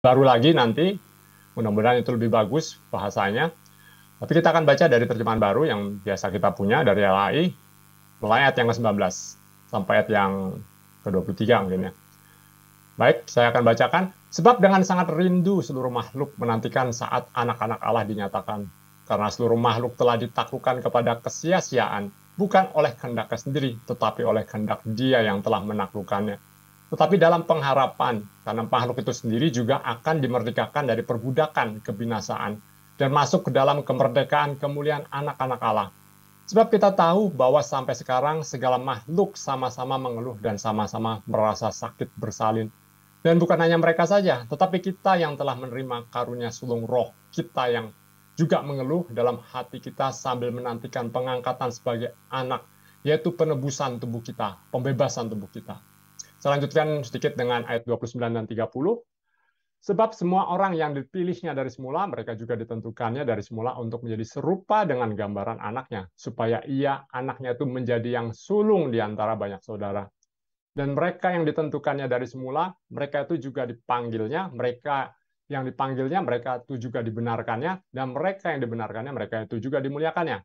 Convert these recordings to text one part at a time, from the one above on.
baru lagi nanti, mudah-mudahan itu lebih bagus bahasanya. Tapi kita akan baca dari terjemahan baru yang biasa kita punya dari LAI, mulai ayat yang ke-19 sampai ayat yang ke-23 mungkin ya. Baik, saya akan bacakan. Sebab dengan sangat rindu seluruh makhluk menantikan saat anak-anak Allah dinyatakan. Karena seluruh makhluk telah ditaklukkan kepada kesia-siaan, bukan oleh kehendaknya sendiri, tetapi oleh kehendak Dia yang telah menaklukkannya. Tetapi dalam pengharapan, karena makhluk itu sendiri juga akan dimerdekakan dari perbudakan kebinasaan, dan masuk ke dalam kemerdekaan kemuliaan anak-anak Allah. Sebab kita tahu bahwa sampai sekarang segala makhluk sama-sama mengeluh dan sama-sama merasa sakit bersalin. Dan bukan hanya mereka saja, tetapi kita yang telah menerima karunia sulung roh, kita yang juga mengeluh dalam hati kita sambil menantikan pengangkatan sebagai anak, yaitu penebusan tubuh kita, pembebasan tubuh kita. Saya lanjutkan sedikit dengan ayat 29 dan 30. Sebab semua orang yang dipilihnya dari semula, mereka juga ditentukannya dari semula untuk menjadi serupa dengan gambaran anaknya, supaya ia, anaknya itu menjadi yang sulung di antara banyak saudara. Dan mereka yang ditentukannya dari semula, mereka itu juga dipanggilnya, mereka yang dipanggilnya, mereka itu juga dibenarkannya, dan mereka yang dibenarkannya, mereka itu juga dimuliakannya.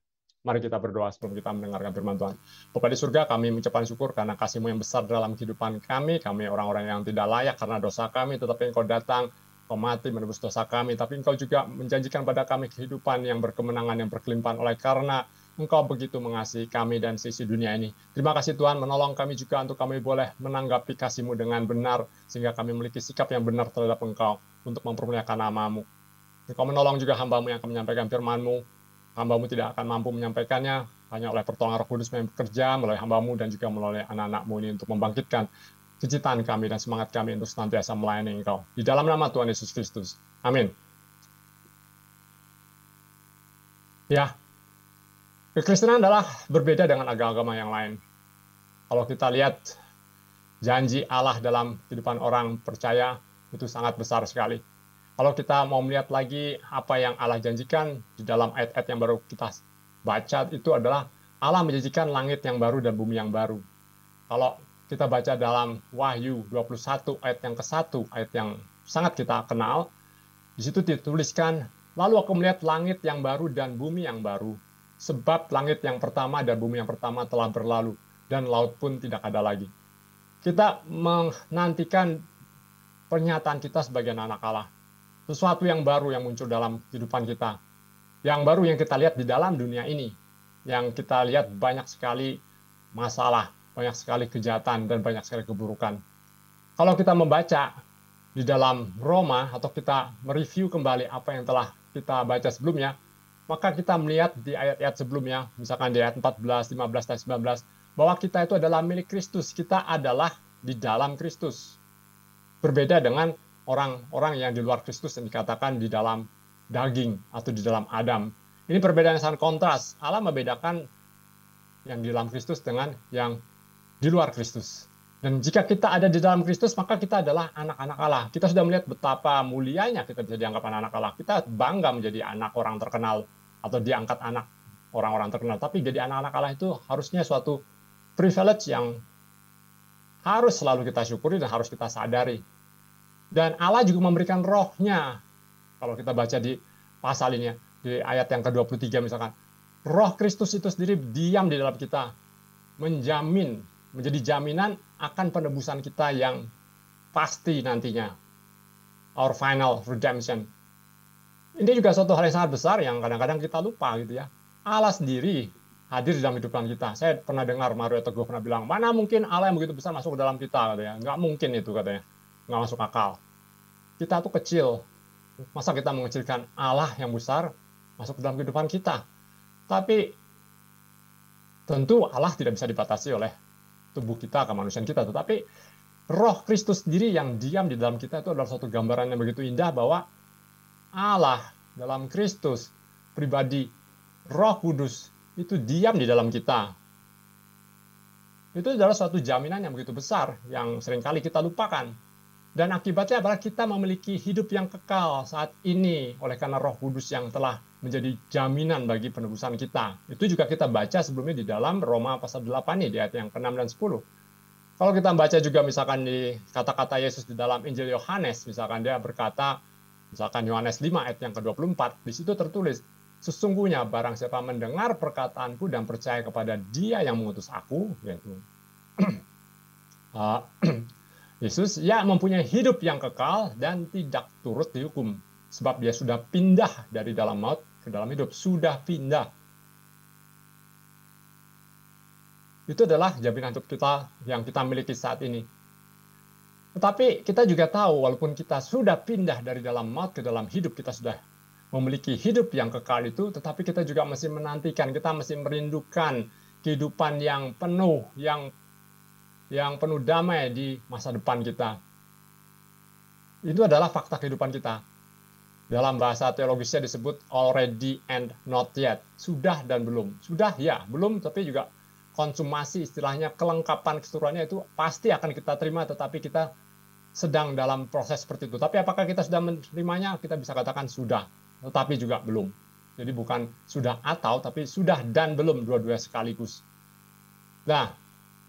Mari kita berdoa sebelum kita mendengarkan firman Tuhan. Bapa di surga, kami mengucapkan syukur karena kasih-Mu yang besar dalam kehidupan kami orang-orang yang tidak layak karena dosa kami, tetapi Engkau datang, Engkau mati menebus dosa kami, tapi Engkau juga menjanjikan pada kami kehidupan yang berkemenangan, yang berkelimpahan oleh karena Engkau begitu mengasihi kami dan sisi dunia ini. Terima kasih Tuhan, menolong kami juga untuk kami boleh menanggapi kasih-Mu dengan benar, sehingga kami memiliki sikap yang benar terhadap Engkau untuk mempermuliakan nama-Mu. Engkau menolong juga hamba-Mu yang akan menyampaikan firman-Mu. Hamba-Mu tidak akan mampu menyampaikannya, hanya oleh pertolongan Roh Kudus yang bekerja melalui hamba-Mu dan juga melalui anak-anak-Mu ini untuk membangkitkan kecintaan kami dan semangat kami untuk senantiasa melayani Engkau. Di dalam nama Tuhan Yesus Kristus. Amin. Ya, kekristenan adalah berbeda dengan agama-agama yang lain. Kalau kita lihat janji Allah dalam kehidupan orang percaya itu sangat besar sekali. Kalau kita mau melihat lagi apa yang Allah janjikan di dalam ayat-ayat yang baru kita baca itu adalah Allah menjanjikan langit yang baru dan bumi yang baru. Kalau kita baca dalam Wahyu 21 ayat yang ke-1, ayat yang sangat kita kenal, di situ dituliskan, lalu aku melihat langit yang baru dan bumi yang baru. Sebab langit yang pertama dan bumi yang pertama telah berlalu, dan laut pun tidak ada lagi. Kita menantikan pernyataan kita sebagai anak Allah. Sesuatu yang baru yang muncul dalam kehidupan kita. Yang baru yang kita lihat di dalam dunia ini. Yang kita lihat banyak sekali masalah, banyak sekali kejahatan, dan banyak sekali keburukan. Kalau kita membaca di dalam Roma, atau kita mereview kembali apa yang telah kita baca sebelumnya, maka kita melihat di ayat-ayat sebelumnya, misalkan di ayat 14, 15, dan 19, bahwa kita itu adalah milik Kristus. Kita adalah di dalam Kristus. Berbeda dengan orang-orang yang di luar Kristus yang dikatakan di dalam daging atau di dalam Adam. Ini perbedaan yang sangat kontras. Allah membedakan yang di dalam Kristus dengan yang di luar Kristus. Dan jika kita ada di dalam Kristus, maka kita adalah anak-anak Allah. Kita sudah melihat betapa mulianya kita bisa dianggap anak-anak Allah. Kita bangga menjadi anak orang terkenal atau diangkat anak orang-orang terkenal. Tapi jadi anak-anak Allah itu harusnya suatu privilege yang harus selalu kita syukuri dan harus kita sadari. Dan Allah juga memberikan rohnya. Kalau kita baca di pasal ini, di ayat yang ke-23 misalkan. Roh Kristus itu sendiri diam di dalam kita. Menjamin, menjadi jaminan akan penebusan kita yang pasti nantinya. Our final redemption. Ini juga suatu hal yang sangat besar yang kadang-kadang kita lupa gitu ya. Allah sendiri hadir di dalam kehidupan kita. Saya pernah dengar Mario Teguh pernah bilang, mana mungkin Allah yang begitu besar masuk ke dalam kita katanya. Nggak mungkin itu katanya. Nggak masuk akal. Kita tuh kecil. Masa kita mengecilkan Allah yang besar masuk ke dalam kehidupan kita? Tapi tentu Allah tidak bisa dibatasi oleh tubuh kita, kemanusiaan kita. Tetapi roh Kristus sendiri yang diam di dalam kita itu adalah suatu gambaran yang begitu indah bahwa Allah dalam Kristus, pribadi, roh kudus, itu diam di dalam kita. Itu adalah suatu jaminan yang begitu besar, yang seringkali kita lupakan. Dan akibatnya adalah kita memiliki hidup yang kekal saat ini, oleh karena roh kudus yang telah menjadi jaminan bagi penebusan kita. Itu juga kita baca sebelumnya di dalam Roma pasal 8 nih, di ayat yang ke-6 dan 10. Kalau kita baca juga misalkan di kata-kata Yesus di dalam Injil Yohanes, misalkan dia berkata, misalkan Yohanes 5 ayat yang ke-24, di situ tertulis, sesungguhnya barang siapa mendengar perkataanku dan percaya kepada Dia yang mengutus aku, yaitu Yesus, ia mempunyai hidup yang kekal dan tidak turut dihukum, sebab dia sudah pindah dari dalam maut ke dalam hidup, sudah pindah. Itu adalah jaminan hidup kita yang kita miliki saat ini. Tetapi kita juga tahu, walaupun kita sudah pindah dari dalam maut ke dalam hidup, kita sudah memiliki hidup yang kekal itu, tetapi kita juga masih menantikan, kita masih merindukan kehidupan yang penuh, yang penuh damai di masa depan kita. Itu adalah fakta kehidupan kita. Dalam bahasa teologisnya disebut already and not yet. Sudah dan belum. Sudah ya, belum, tapi juga konsumasi, istilahnya kelengkapan keseluruhannya itu pasti akan kita terima, tetapi kita sedang dalam proses seperti itu. Tapi apakah kita sudah menerimanya? Kita bisa katakan sudah, tetapi juga belum. Jadi bukan sudah atau, tapi sudah dan belum, dua-dua sekaligus. Nah,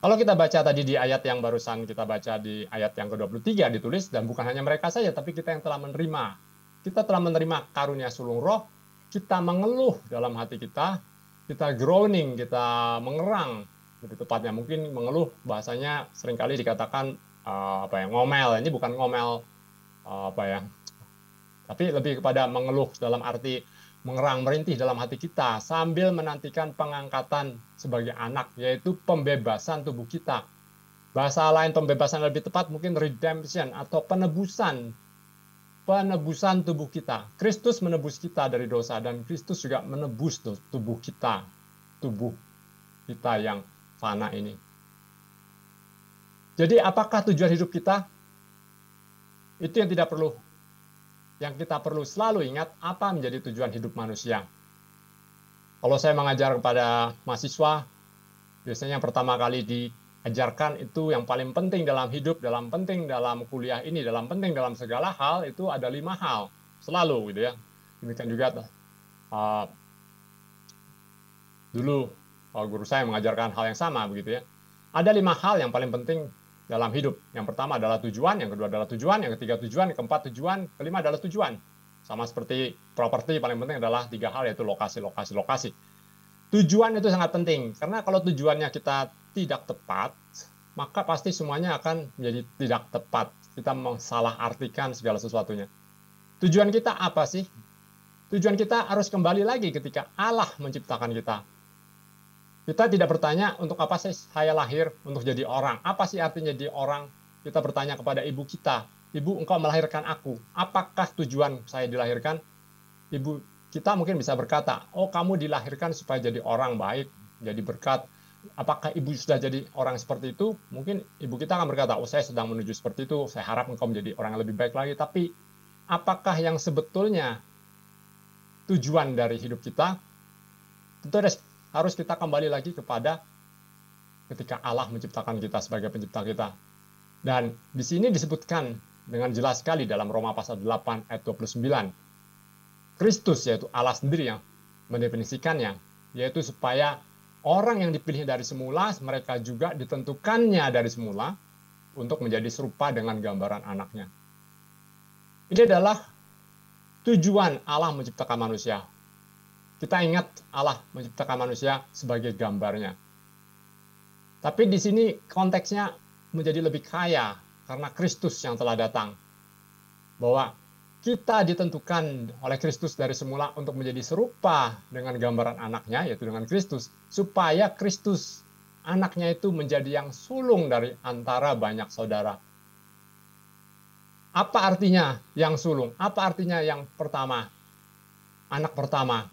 kalau kita baca tadi di ayat yang barusan kita baca di ayat yang ke-23 ditulis, dan bukan hanya mereka saja, tapi kita yang telah menerima. Kita telah menerima karunia sulung roh, kita mengeluh dalam hati kita groaning, kita mengerang, lebih tepatnya mungkin mengeluh, bahasanya seringkali dikatakan ngomel. Ini bukan ngomel tapi lebih kepada mengeluh dalam arti mengerang, merintih dalam hati kita sambil menantikan pengangkatan sebagai anak, yaitu pembebasan tubuh kita. Bahasa lain pembebasan lebih tepat mungkin redemption atau penebusan tubuh kita. Kristus menebus kita dari dosa, dan Kristus juga menebus tubuh kita yang fana ini. Jadi apakah tujuan hidup kita? Itu yang kita perlu selalu ingat, apa menjadi tujuan hidup manusia. Kalau saya mengajar kepada mahasiswa, biasanya yang pertama kali diajarkan itu yang paling penting dalam hidup, dalam penting dalam kuliah ini, dalam penting dalam segala hal, itu ada 5 hal. Selalu gitu ya. Demikian juga dulu guru saya mengajarkan hal yang sama begitu ya. Ada 5 hal yang paling penting dalam hidup. Yang pertama adalah tujuan, yang kedua adalah tujuan, yang ketiga tujuan, yang keempat tujuan, kelima adalah tujuan. Sama seperti properti, paling penting adalah 3 hal, yaitu lokasi. Tujuan itu sangat penting, karena kalau tujuannya kita tidak tepat, maka pasti semuanya akan menjadi tidak tepat. Kita salah artikan segala sesuatunya. Tujuan kita apa sih? Tujuan kita harus kembali lagi ketika Allah menciptakan kita. Kita tidak bertanya, untuk apa sih saya lahir? Untuk jadi orang. Apa sih artinya jadi orang? Kita bertanya kepada ibu kita, ibu, engkau melahirkan aku. Apakah tujuan saya dilahirkan? Ibu kita mungkin bisa berkata, oh kamu dilahirkan supaya jadi orang baik, jadi berkat. Apakah ibu sudah jadi orang seperti itu? Mungkin ibu kita akan berkata, oh saya sedang menuju seperti itu, saya harap engkau menjadi orang yang lebih baik lagi. Tapi apakah yang sebetulnya tujuan dari hidup kita? Tentu harus kita kembali lagi kepada ketika Allah menciptakan kita sebagai pencipta kita. Dan di sini disebutkan dengan jelas sekali dalam Roma pasal 8 ayat 29. Kristus, yaitu Allah sendiri yang mendefinisikannya, yaitu supaya orang yang dipilih dari semula, mereka juga ditentukannya dari semula untuk menjadi serupa dengan gambaran anaknya. Ini adalah tujuan Allah menciptakan manusia. Kita ingat Allah menciptakan manusia sebagai gambarnya. Tapi di sini konteksnya menjadi lebih kaya karena Kristus yang telah datang. Bahwa kita ditentukan oleh Kristus dari semula untuk menjadi serupa dengan gambaran anaknya, yaitu dengan Kristus, supaya Kristus anaknya itu menjadi yang sulung dari antara banyak saudara. Apa artinya yang sulung? Apa artinya yang pertama? Anak pertama.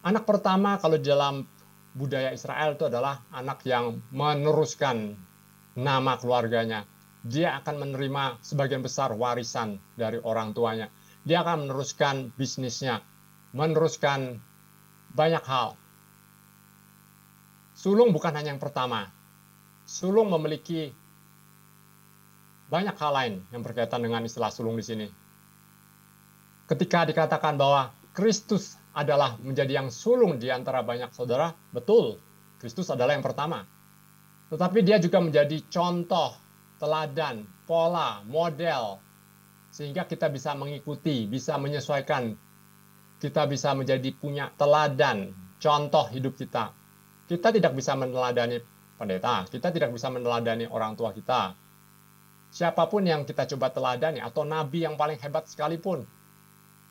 Anak pertama kalau dalam budaya Israel itu adalah anak yang meneruskan nama keluarganya. Dia akan menerima sebagian besar warisan dari orang tuanya. Dia akan meneruskan bisnisnya, meneruskan banyak hal. Sulung bukan hanya yang pertama. Sulung memiliki banyak hal lain yang berkaitan dengan istilah sulung di sini. Ketika dikatakan bahwa Kristus adalah menjadi yang sulung di antara banyak saudara, betul, Kristus adalah yang pertama. tetapi dia juga menjadi contoh, teladan, pola, model, sehingga kita bisa mengikuti, bisa menyesuaikan, kita bisa menjadi punya teladan, contoh hidup kita. Kita tidak bisa meneladani pendeta, kita tidak bisa meneladani orang tua kita. Siapapun yang kita coba teladani, atau nabi yang paling hebat sekalipun,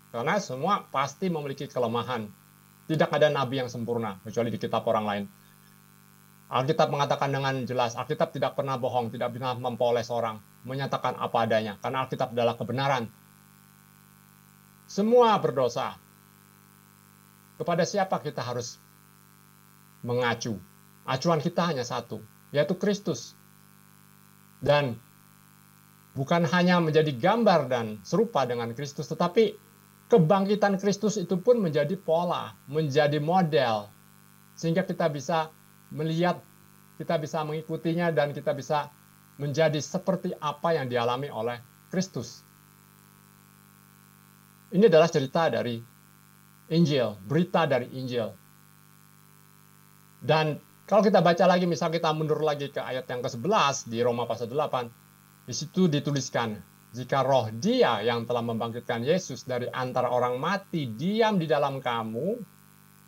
karena semua pasti memiliki kelemahan. Tidak ada nabi yang sempurna, kecuali di kitab orang lain. Alkitab mengatakan dengan jelas, Alkitab tidak pernah bohong, tidak pernah mempoles orang, menyatakan apa adanya, karena Alkitab adalah kebenaran. Semua berdosa. Kepada siapa kita harus mengacu? Acuan kita hanya satu, yaitu Kristus. Dan bukan hanya menjadi gambar dan serupa dengan Kristus, tetapi kebangkitan Kristus itu pun menjadi pola, menjadi model, sehingga kita bisa melihat, kita bisa mengikutinya, dan kita bisa menjadi seperti apa yang dialami oleh Kristus. Ini adalah cerita dari Injil, berita dari Injil. Dan kalau kita baca lagi, misal kita mundur lagi ke ayat yang ke-11 di Roma pasal 8, di situ dituliskan, jika roh Dia yang telah membangkitkan Yesus dari antara orang mati diam di dalam kamu,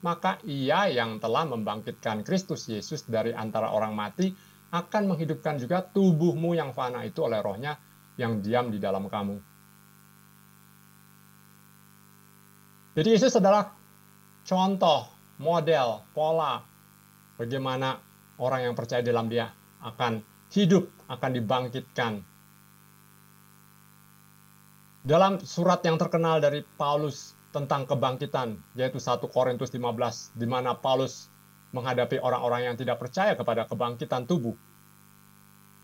maka Ia yang telah membangkitkan Kristus Yesus dari antara orang mati akan menghidupkan juga tubuhmu yang fana itu oleh rohnya yang diam di dalam kamu. Jadi Yesus adalah contoh, model, pola bagaimana orang yang percaya dalam Dia akan hidup, akan dibangkitkan. Dalam surat yang terkenal dari Paulus tentang kebangkitan, yaitu 1 Korintus 15, di mana Paulus menghadapi orang-orang yang tidak percaya kepada kebangkitan tubuh.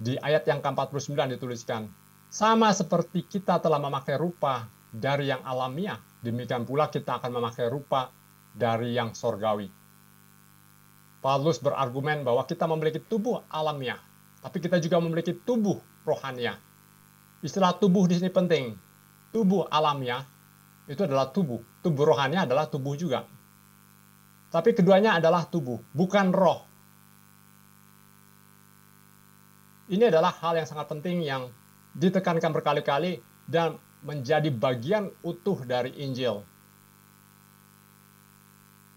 Di ayat yang ke-49 dituliskan, sama seperti kita telah memakai rupa dari yang alamiah, demikian pula kita akan memakai rupa dari yang sorgawi. Paulus berargumen bahwa kita memiliki tubuh alamiah, tapi kita juga memiliki tubuh rohaniah. Istilah tubuh di sini penting. Tubuh alamiah itu adalah tubuh. Tubuh rohaniah adalah tubuh juga. Tapi keduanya adalah tubuh, bukan roh. Ini adalah hal yang sangat penting yang ditekankan berkali-kali dan menjadi bagian utuh dari Injil.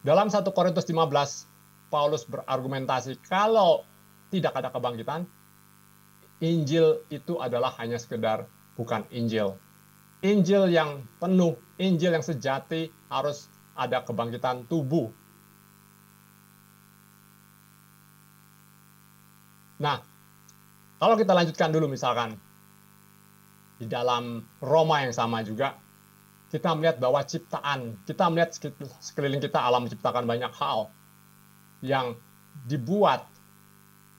Dalam 1 Korintus 15, Paulus berargumentasi kalau tidak ada kebangkitan, Injil itu adalah hanya sekedar bukan Injil. Injil yang penuh, Injil yang sejati harus ada kebangkitan tubuh. Nah, kalau kita lanjutkan dulu misalkan, di dalam Roma yang sama juga, kita melihat bahwa ciptaan, kita melihat sekeliling kita alam menciptakan banyak hal yang dibuat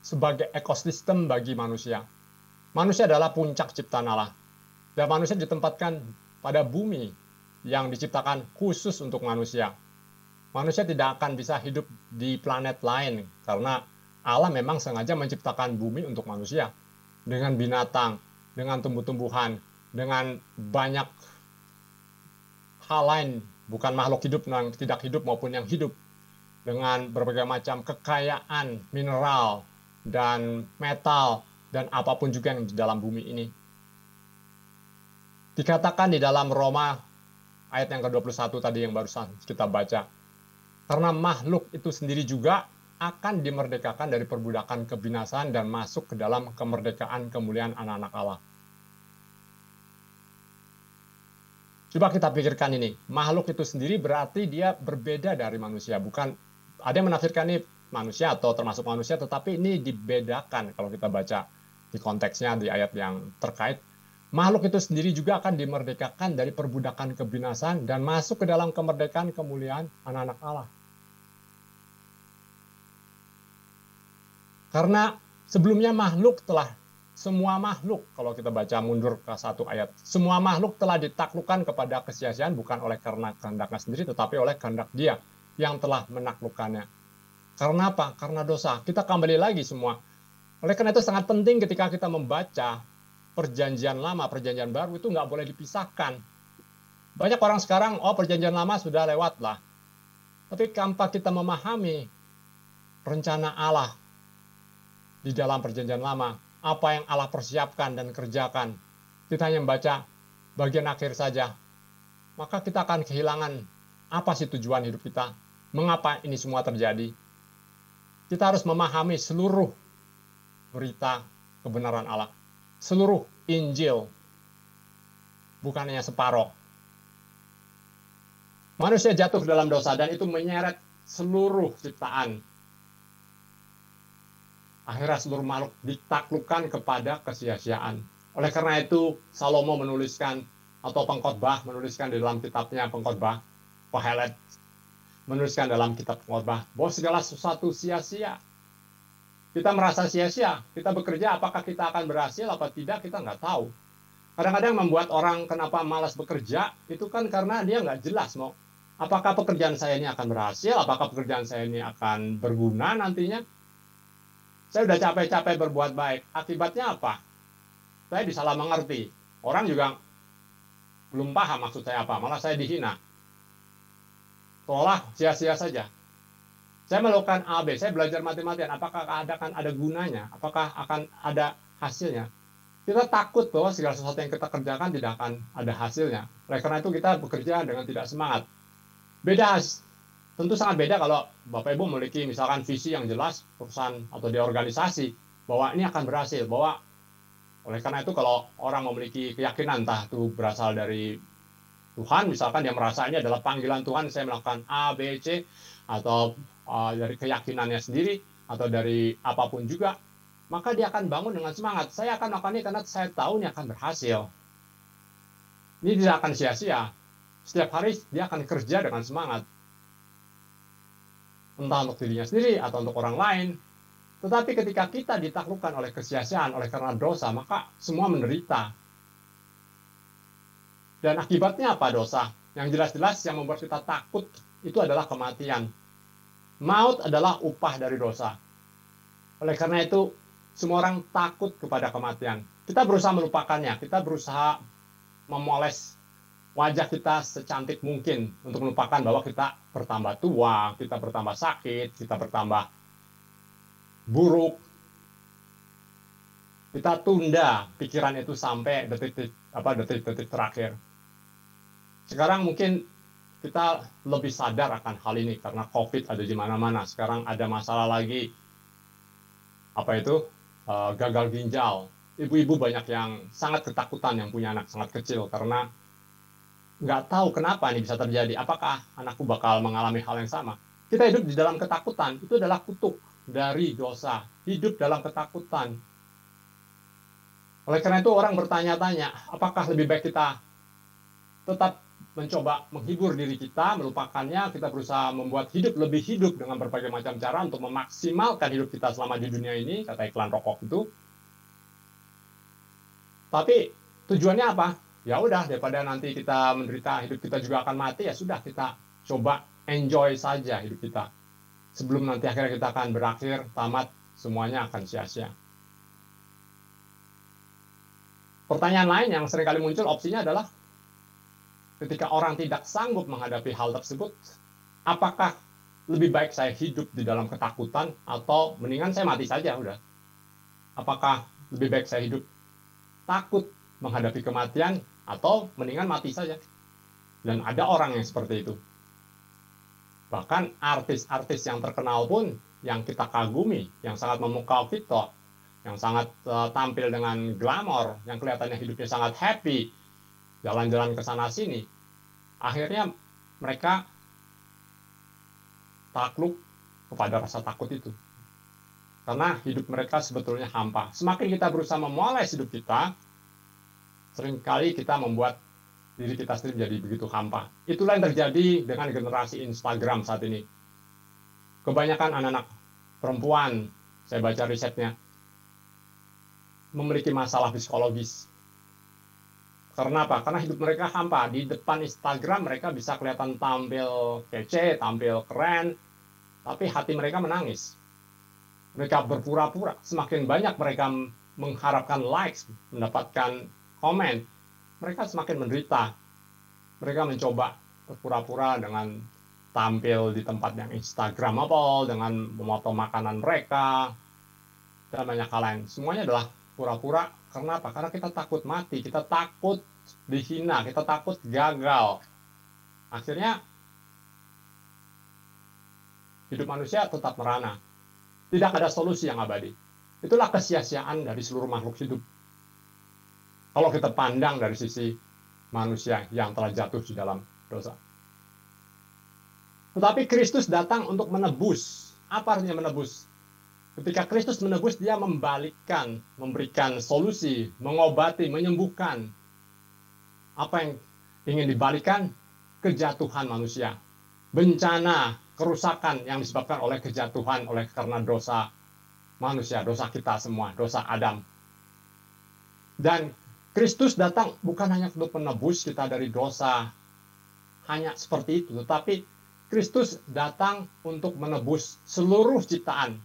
sebagai ekosistem bagi manusia. Manusia adalah puncak ciptaan Allah. Dan manusia ditempatkan pada bumi yang diciptakan khusus untuk manusia. Manusia tidak akan bisa hidup di planet lain karena Allah memang sengaja menciptakan bumi untuk manusia. Dengan binatang, dengan tumbuh-tumbuhan, dengan banyak hal lain, bukan makhluk hidup yang tidak hidup maupun yang hidup. Dengan berbagai macam kekayaan mineral dan metal dan apapun juga yang di dalam bumi ini. Dikatakan di dalam Roma ayat yang ke-21 tadi yang barusan kita baca. Karena makhluk itu sendiri juga akan dimerdekakan dari perbudakan kebinasaan dan masuk ke dalam kemerdekaan kemuliaan anak-anak Allah. Coba kita pikirkan ini. Makhluk itu sendiri berarti dia berbeda dari manusia. Bukan, ada yang menafsirkan ini manusia atau termasuk manusia, tetapi ini dibedakan kalau kita baca di konteksnya di ayat yang terkait. Makhluk itu sendiri juga akan dimerdekakan dari perbudakan kebinasaan dan masuk ke dalam kemerdekaan kemuliaan anak-anak Allah. Karena sebelumnya semua makhluk, kalau kita baca mundur ke satu ayat, semua makhluk telah ditaklukkan kepada kesia-siaan bukan oleh karena kehendaknya sendiri, tetapi oleh kehendak Dia yang telah menaklukkannya. Karena apa? Karena dosa. Kita kembali lagi semua. Oleh karena itu sangat penting ketika kita membaca perjanjian lama, perjanjian baru itu nggak boleh dipisahkan. Banyak orang sekarang, perjanjian lama sudah lewat lah. Tapi tanpa kita memahami rencana Allah, di dalam perjanjian lama, apa yang Allah persiapkan dan kerjakan. Kita hanya membaca bagian akhir saja, maka kita akan kehilangan apa sih tujuan hidup kita, mengapa ini semua terjadi. Kita harus memahami seluruh berita kebenaran Allah, seluruh Injil, bukan hanya separoh. Manusia jatuh ke dalam dosa dan itu menyeret seluruh ciptaan. Akhirnya seluruh makhluk ditaklukkan kepada kesia-siaan. Oleh karena itu, Salomo menuliskan, atau pengkhotbah menuliskan di dalam kitabnya pengkhotbah, Kohelet menuliskan dalam kitab pengkhotbah, bahwa segala sesuatu sia-sia. Kita merasa sia-sia, kita bekerja, apakah kita akan berhasil, apa tidak, kita nggak tahu. Kadang-kadang membuat orang kenapa malas bekerja, itu kan karena dia nggak jelas mau apakah pekerjaan saya ini akan berhasil, apakah pekerjaan saya ini akan berguna nantinya. Saya udah capek-capek berbuat baik, akibatnya apa? Saya disalah mengerti. Orang juga belum paham maksud saya apa, malah saya dihina. Seolah sia-sia saja. Saya melakukan A, B, saya belajar mati-matian, apakah akan ada gunanya, apakah akan ada hasilnya. Kita takut bahwa segala sesuatu yang kita kerjakan tidak akan ada hasilnya. Oleh karena itu kita bekerja dengan tidak semangat. Beda, tentu sangat beda kalau Bapak Ibu memiliki misalkan visi yang jelas, perusahaan atau di organisasi, bahwa ini akan berhasil, bahwa oleh karena itu kalau orang memiliki keyakinan, entah itu berasal dari Tuhan, misalkan dia merasa ini adalah panggilan Tuhan, saya melakukan A, B, C, atau dari keyakinannya sendiri, atau dari apapun juga, maka dia akan bangun dengan semangat. Saya akan melakukan ini karena saya tahu ini akan berhasil. Ini tidak akan sia-sia. Setiap hari dia akan kerja dengan semangat. Entah untuk dirinya sendiri atau untuk orang lain. Tetapi ketika kita ditaklukkan oleh kesia-siaan, oleh karena dosa, maka semua menderita. Dan akibatnya apa dosa? Yang jelas-jelas yang membuat kita takut itu adalah kematian. Maut adalah upah dari dosa. Oleh karena itu, semua orang takut kepada kematian. Kita berusaha melupakannya, kita berusaha memoles wajah kita secantik mungkin untuk melupakan bahwa kita bertambah tua, kita bertambah sakit, kita bertambah buruk. Kita tunda pikiran itu sampai detik-detik terakhir. Sekarang mungkin kita lebih sadar akan hal ini karena COVID ada di mana-mana. Sekarang ada masalah lagi, gagal ginjal. Ibu-ibu banyak yang sangat ketakutan yang punya anak sangat kecil karena nggak tahu kenapa ini bisa terjadi. Apakah anakku bakal mengalami hal yang sama? Kita hidup di dalam ketakutan. Itu adalah kutuk dari dosa. Hidup dalam ketakutan. Oleh karena itu orang bertanya-tanya, apakah lebih baik kita tetap mencoba menghibur diri kita, melupakannya, kita berusaha membuat lebih hidup dengan berbagai macam cara untuk memaksimalkan hidup kita selama di dunia ini, kata iklan rokok itu. Tapi tujuannya apa? Ya udah, daripada nanti kita menderita, hidup kita juga akan mati, ya sudah kita coba enjoy saja hidup kita. Sebelum nanti akhirnya kita akan berakhir, tamat, semuanya akan sia-sia. Pertanyaan lain yang seringkali muncul opsinya adalah ketika orang tidak sanggup menghadapi hal tersebut, apakah lebih baik saya hidup di dalam ketakutan atau mendingan saya mati saja udah? Apakah lebih baik saya hidup takut menghadapi kematian atau mendingan mati saja? Dan ada orang yang seperti itu. Bahkan artis-artis yang terkenal pun yang kita kagumi, yang sangat memukau kita, yang sangat tampil dengan glamor, yang kelihatannya hidupnya sangat happy, jalan-jalan ke sana sini, akhirnya mereka takluk kepada rasa takut itu. Karena hidup mereka sebetulnya hampa. Semakin kita berusaha memoles hidup kita, seringkali kita membuat diri kita sendiri menjadi begitu hampa. Itulah yang terjadi dengan generasi Instagram saat ini. Kebanyakan anak-anak perempuan, saya baca risetnya, memiliki masalah psikologis. Karena apa? Karena hidup mereka hampa. Di depan Instagram mereka bisa kelihatan tampil kece, tampil keren, tapi hati mereka menangis. Mereka berpura-pura. Semakin banyak mereka mengharapkan likes, mendapatkan komen, mereka semakin menderita. Mereka mencoba berpura-pura dengan tampil di tempat yang Instagramable, dengan memotong makanan mereka, dan banyak hal lain. Semuanya adalah pura-pura. Karena apa? Karena kita takut mati, kita takut dihina, kita takut gagal. Akhirnya hidup manusia tetap merana. Tidak ada solusi yang abadi. Itulah kesia-siaan dari seluruh makhluk hidup. Kalau kita pandang dari sisi manusia yang telah jatuh di dalam dosa. Tetapi Kristus datang untuk menebus. Apa artinya menebus? Ketika Kristus menebus, dia membalikkan, memberikan solusi, mengobati, menyembuhkan. Apa yang ingin dibalikan? Kejatuhan manusia. Bencana, kerusakan yang disebabkan oleh kejatuhan, karena dosa manusia, dosa kita semua, dosa Adam. Dan Kristus datang bukan hanya untuk menebus kita dari dosa, hanya seperti itu, tetapi Kristus datang untuk menebus seluruh ciptaan.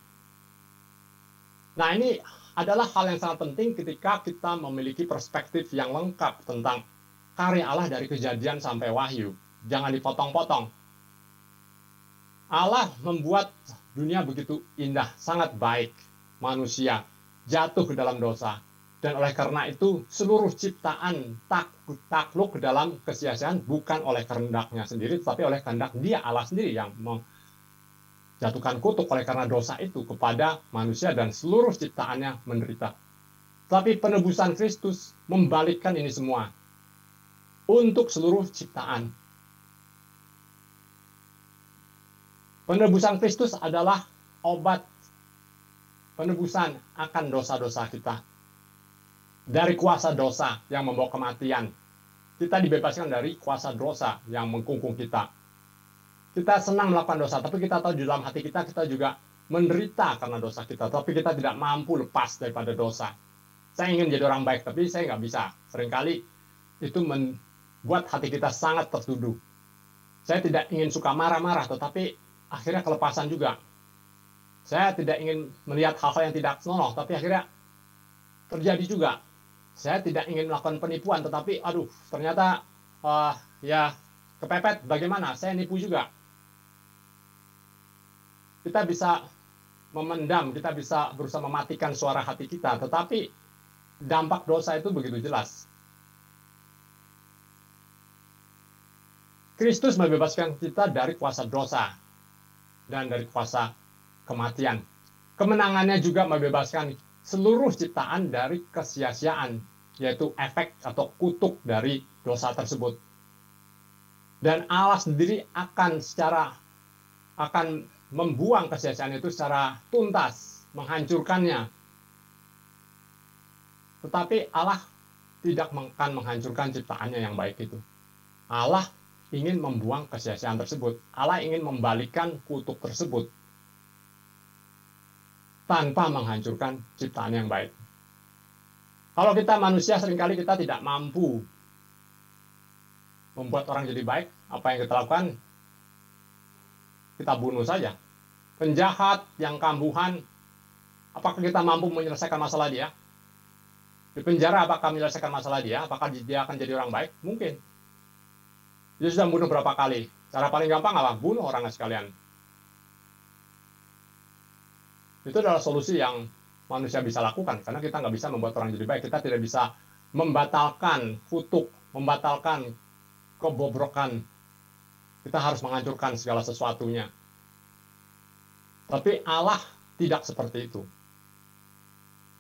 Nah, ini adalah hal yang sangat penting ketika kita memiliki perspektif yang lengkap tentang karya Allah dari Kejadian sampai Wahyu. Jangan dipotong-potong. Allah membuat dunia begitu indah, sangat baik. Manusia jatuh ke dalam dosa. Dan oleh karena itu, seluruh ciptaan takluk ke dalam kesia-siaan bukan oleh kehendaknya sendiri, tetapi oleh kehendak Dia, Allah sendiri, yang menjatuhkan kutuk oleh karena dosa itu kepada manusia dan seluruh ciptaannya menderita. Tapi penebusan Kristus membalikkan ini semua untuk seluruh ciptaan. Penebusan Kristus adalah obat penebusan akan dosa-dosa kita. Dari kuasa dosa yang membawa kematian. Kita dibebaskan dari kuasa dosa yang mengkungkung kita. Kita senang melakukan dosa, tapi kita tahu di dalam hati kita juga menderita karena dosa kita. Tapi kita tidak mampu lepas daripada dosa. Saya ingin jadi orang baik, tapi saya nggak bisa. Seringkali itu membuat hati kita sangat tertuduh. Saya tidak ingin suka marah-marah, tetapi akhirnya kelepasan juga. Saya tidak ingin melihat hal-hal yang tidak senonoh, tapi akhirnya terjadi juga. Saya tidak ingin melakukan penipuan, tetapi ternyata ya kepepet. Bagaimana? Saya nipu juga. Kita bisa memendam, kita bisa berusaha mematikan suara hati kita, tetapi dampak dosa itu begitu jelas. Kristus membebaskan kita dari kuasa dosa dan dari kuasa kematian. Kemenangannya juga membebaskan seluruh ciptaan dari kesia-siaan, yaitu efek atau kutuk dari dosa tersebut. Dan Allah sendiri akan membuang kesia-siaan itu secara tuntas, menghancurkannya. Tetapi Allah tidak akan menghancurkan ciptaannya yang baik itu. Allah ingin membuang kesia-siaan tersebut. Allah ingin membalikkan kutuk tersebut tanpa menghancurkan ciptaan yang baik. Kalau kita manusia, seringkali kita tidak mampu membuat orang jadi baik. Apa yang kita lakukan? Kita bunuh saja. Penjahat yang kambuhan, apakah kita mampu menyelesaikan masalah dia? Di penjara, apakah menyelesaikan masalah dia? Apakah dia akan jadi orang baik? Mungkin. Dia sudah membunuh berapa kali? Cara paling gampang apa? Bunuh orangnya sekalian. Itu adalah solusi yang manusia bisa lakukan, karena kita nggak bisa membuat orang jadi baik. Kita tidak bisa membatalkan kutuk, membatalkan kebobrokan. Kita harus menghancurkan segala sesuatunya. Tapi Allah tidak seperti itu.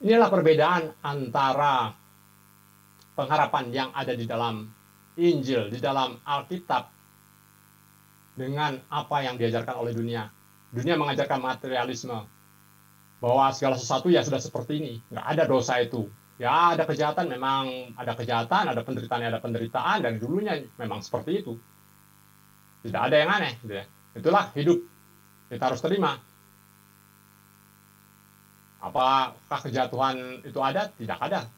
Inilah perbedaan antara pengharapan yang ada di dalam Injil, di dalam Alkitab, dengan apa yang diajarkan oleh dunia. Dunia mengajarkan materialisme, bahwa segala sesuatu ya sudah seperti ini, nggak ada dosa itu. Ya ada kejahatan, memang ada kejahatan, ada penderitaan, dan dulunya memang seperti itu. Tidak ada yang aneh. Gitu ya. Itulah hidup. Kita harus terima. Apakah kejatuhan itu ada? Tidak ada.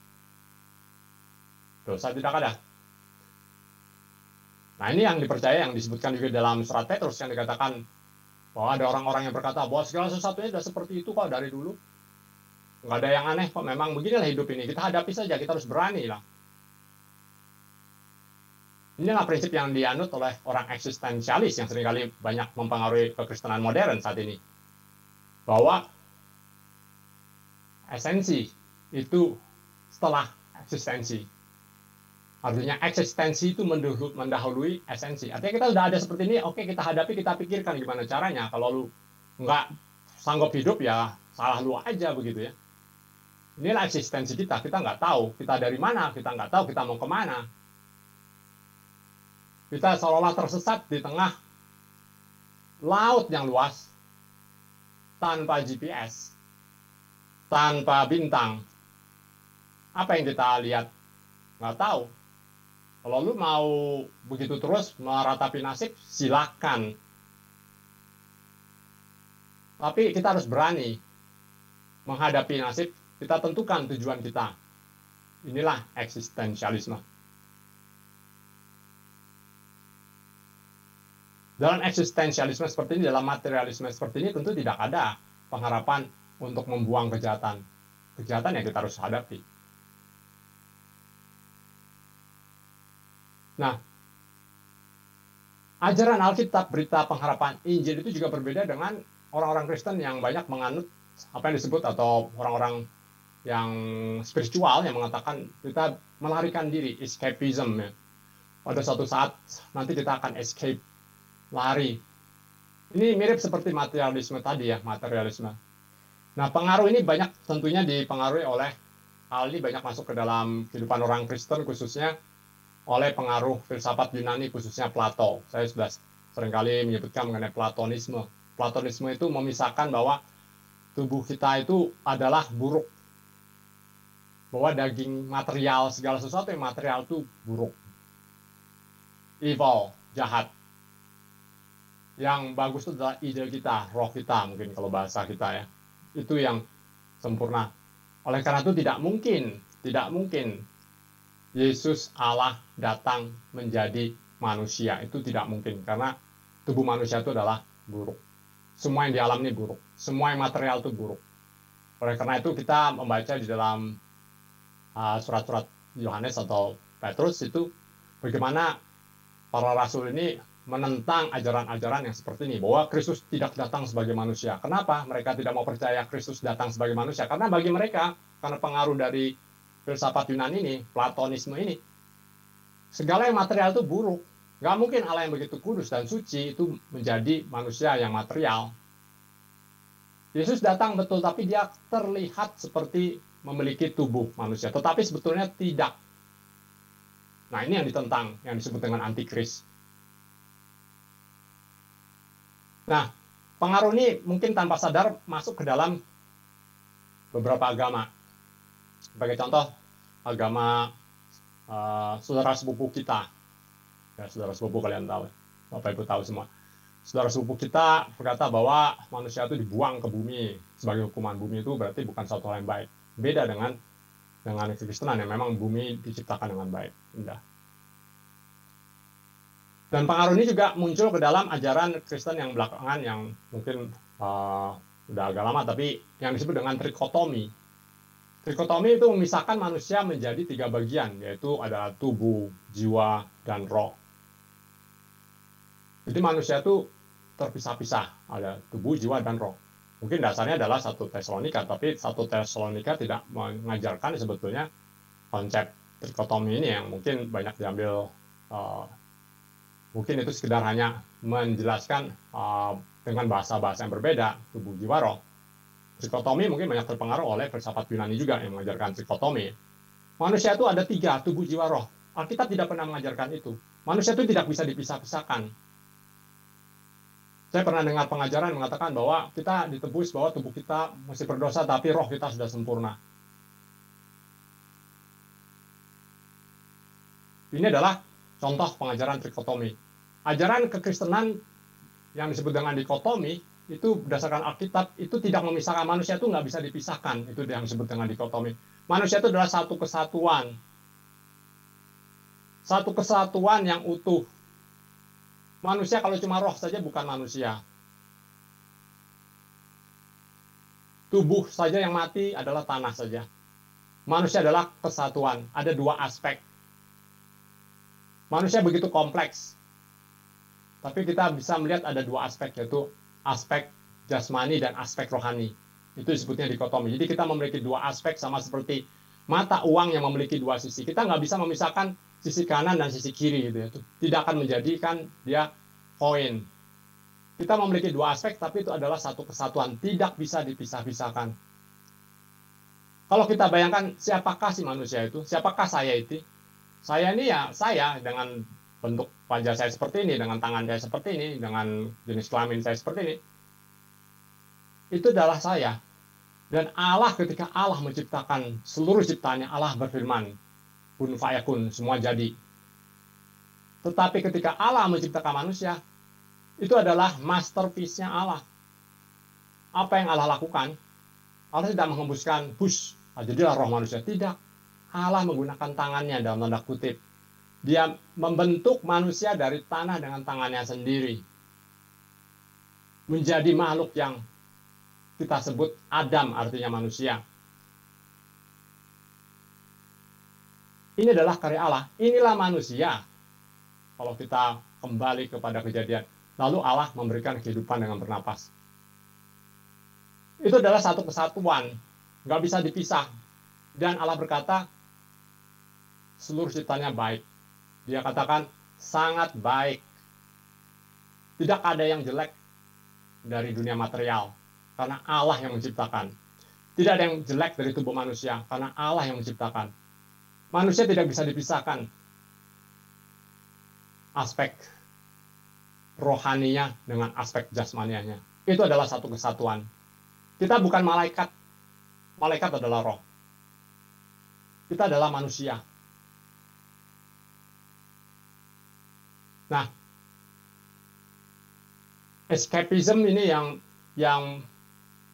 Dosa tidak ada. Nah ini yang dipercaya, yang disebutkan juga dalam surat Petrus, yang dikatakan bahwa ada orang-orang yang berkata bahwa segala sesuatunya sudah seperti itu kok dari dulu. Nggak ada yang aneh kok, memang beginilah hidup ini. Kita hadapi saja, kita harus berani lah. Inilah prinsip yang dianut oleh orang eksistensialis yang seringkali banyak mempengaruhi kekristenan modern saat ini. Bahwa esensi itu setelah eksistensi. Artinya eksistensi itu mendahului esensi. Artinya kita udah ada seperti ini, oke, kita hadapi, kita pikirkan gimana caranya. Kalau lu nggak sanggup hidup, ya salah lu aja begitu ya. Inilah eksistensi kita. Kita nggak tahu kita dari mana, kita nggak tahu kita mau kemana. Kita seolah-olah tersesat di tengah laut yang luas, tanpa GPS, tanpa bintang. Apa yang kita lihat? Nggak tahu. Kalau lu mau begitu terus meratapi nasib, silakan. Tapi kita harus berani menghadapi nasib, kita tentukan tujuan kita. Inilah eksistensialisme. Dalam eksistensialisme seperti ini, dalam materialisme seperti ini, tentu tidak ada pengharapan untuk membuang kejahatan. Kejahatan yang kita harus hadapi. Nah, ajaran Alkitab, berita pengharapan Injil itu juga berbeda dengan orang-orang Kristen yang banyak menganut apa yang disebut, atau orang-orang yang spiritual yang mengatakan kita melarikan diri, escapism ya. Pada suatu saat nanti kita akan escape, lari. Ini mirip seperti materialisme tadi ya, materialisme. Nah, pengaruh ini banyak tentunya dipengaruhi oleh hal ini, banyak masuk ke dalam kehidupan orang Kristen, khususnya oleh pengaruh filsafat Yunani, khususnya Plato. Saya sudah seringkali menyebutkan mengenai Platonisme. Platonisme itu memisahkan bahwa tubuh kita itu adalah buruk. Bahwa daging material, segala sesuatu yang material itu buruk. Evil, jahat. Yang bagus itu adalah ide kita, roh kita, mungkin kalau bahasa kita ya. Itu yang sempurna. Oleh karena itu tidak mungkin Yesus Allah datang menjadi manusia. Itu tidak mungkin, karena tubuh manusia itu adalah buruk. Semua yang dialami buruk. Semua yang material itu buruk. Oleh karena itu kita membaca di dalam surat-surat Yohanes atau Petrus itu bagaimana para rasul ini menentang ajaran-ajaran yang seperti ini, bahwa Kristus tidak datang sebagai manusia. Kenapa mereka tidak mau percaya Kristus datang sebagai manusia? Karena bagi mereka, karena pengaruh dari filsafat Yunani ini, Platonisme ini, segala yang material itu buruk. Nggak mungkin Allah yang begitu kudus dan suci itu menjadi manusia yang material. Yesus datang betul, tapi dia terlihat seperti memiliki tubuh manusia, tetapi sebetulnya tidak. Nah, ini yang ditentang, yang disebut dengan antikris. Nah, pengaruh ini mungkin tanpa sadar masuk ke dalam beberapa agama. Sebagai contoh, agama saudara sepupu kita. Ya, saudara sepupu kalian tahu. Bapak Ibu tahu semua. Saudara sepupu kita berkata bahwa manusia itu dibuang ke bumi sebagai hukuman. Bumi itu berarti bukan suatu hal yang baik. Beda dengan kekristenan yang memang bumi diciptakan dengan baik. Indah. Dan pengaruh ini juga muncul ke dalam ajaran Kristen yang belakangan, yang mungkin udah agak lama, tapi yang disebut dengan trikotomi. Trikotomi itu memisahkan manusia menjadi 3 bagian, yaitu ada tubuh, jiwa, dan roh. Jadi manusia itu terpisah-pisah, ada tubuh, jiwa, dan roh. Mungkin dasarnya adalah 1 Tesalonika, tapi 1 Tesalonika tidak mengajarkan sebetulnya konsep trikotomi ini, yang mungkin banyak diambil, mungkin itu sekedar hanya menjelaskan dengan bahasa-bahasa yang berbeda, tubuh, jiwa, roh. Trikotomi mungkin banyak terpengaruh oleh filsafat Yunani juga yang mengajarkan trikotomi. Manusia itu ada 3, tubuh, jiwa, roh. Alkitab tidak pernah mengajarkan itu. Manusia itu tidak bisa dipisah-pisahkan. Saya pernah dengar pengajaran mengatakan bahwa kita ditebus, bahwa tubuh kita masih berdosa, tapi roh kita sudah sempurna. Ini adalah contoh pengajaran trikotomi. Ajaran kekristenan yang disebut dengan dikotomi, itu berdasarkan Alkitab, itu tidak memisahkan. Manusia itu nggak bisa dipisahkan. Itu yang disebut dengan dikotomi. Manusia itu adalah satu kesatuan. Satu kesatuan yang utuh. Manusia kalau cuma roh saja bukan manusia. Tubuh saja yang mati adalah tanah saja. Manusia adalah kesatuan. Ada 2 aspek. Manusia begitu kompleks. Tapi kita bisa melihat ada 2 aspek, yaitu aspek jasmani dan aspek rohani. Itu disebutnya dikotomi. Jadi kita memiliki dua aspek sama seperti mata uang yang memiliki dua sisi. Kita nggak bisa memisahkan sisi kanan dan sisi kiri gitu ya. Itu tidak akan menjadikan dia koin. Kita memiliki dua aspek, tapi itu adalah satu kesatuan. Tidak bisa dipisah-pisahkan. Kalau kita bayangkan siapakah si manusia itu, siapakah saya itu? Saya ini ya saya dengan bentuk wajah saya seperti ini, dengan tangan saya seperti ini, dengan jenis kelamin saya seperti ini. Itu adalah saya. Dan Allah ketika Allah menciptakan seluruh ciptaannya, Allah berfirman, kun fayakun, semua jadi. Tetapi ketika Allah menciptakan manusia, itu adalah masterpiece-nya Allah. Apa yang Allah lakukan? Allah tidak menghembuskan, hush, jadilah roh manusia. Tidak. Allah menggunakan tangannya dalam tanda kutip. Dia membentuk manusia dari tanah dengan tangannya sendiri. Menjadi makhluk yang kita sebut Adam, artinya manusia. Ini adalah karya Allah. Inilah manusia. Kalau kita kembali kepada kejadian. Lalu Allah memberikan kehidupan dengan bernapas. Itu adalah satu kesatuan. Nggak bisa dipisah. Dan Allah berkata, seluruh ciptanya baik. Dia katakan, sangat baik. Tidak ada yang jelek dari dunia material. Karena Allah yang menciptakan. Tidak ada yang jelek dari tubuh manusia, karena Allah yang menciptakan. Manusia tidak bisa dipisahkan aspek rohaninya dengan aspek jasmanianya. Itu adalah satu kesatuan. Kita bukan malaikat. Malaikat adalah roh. Kita adalah manusia. Nah, escapism ini yang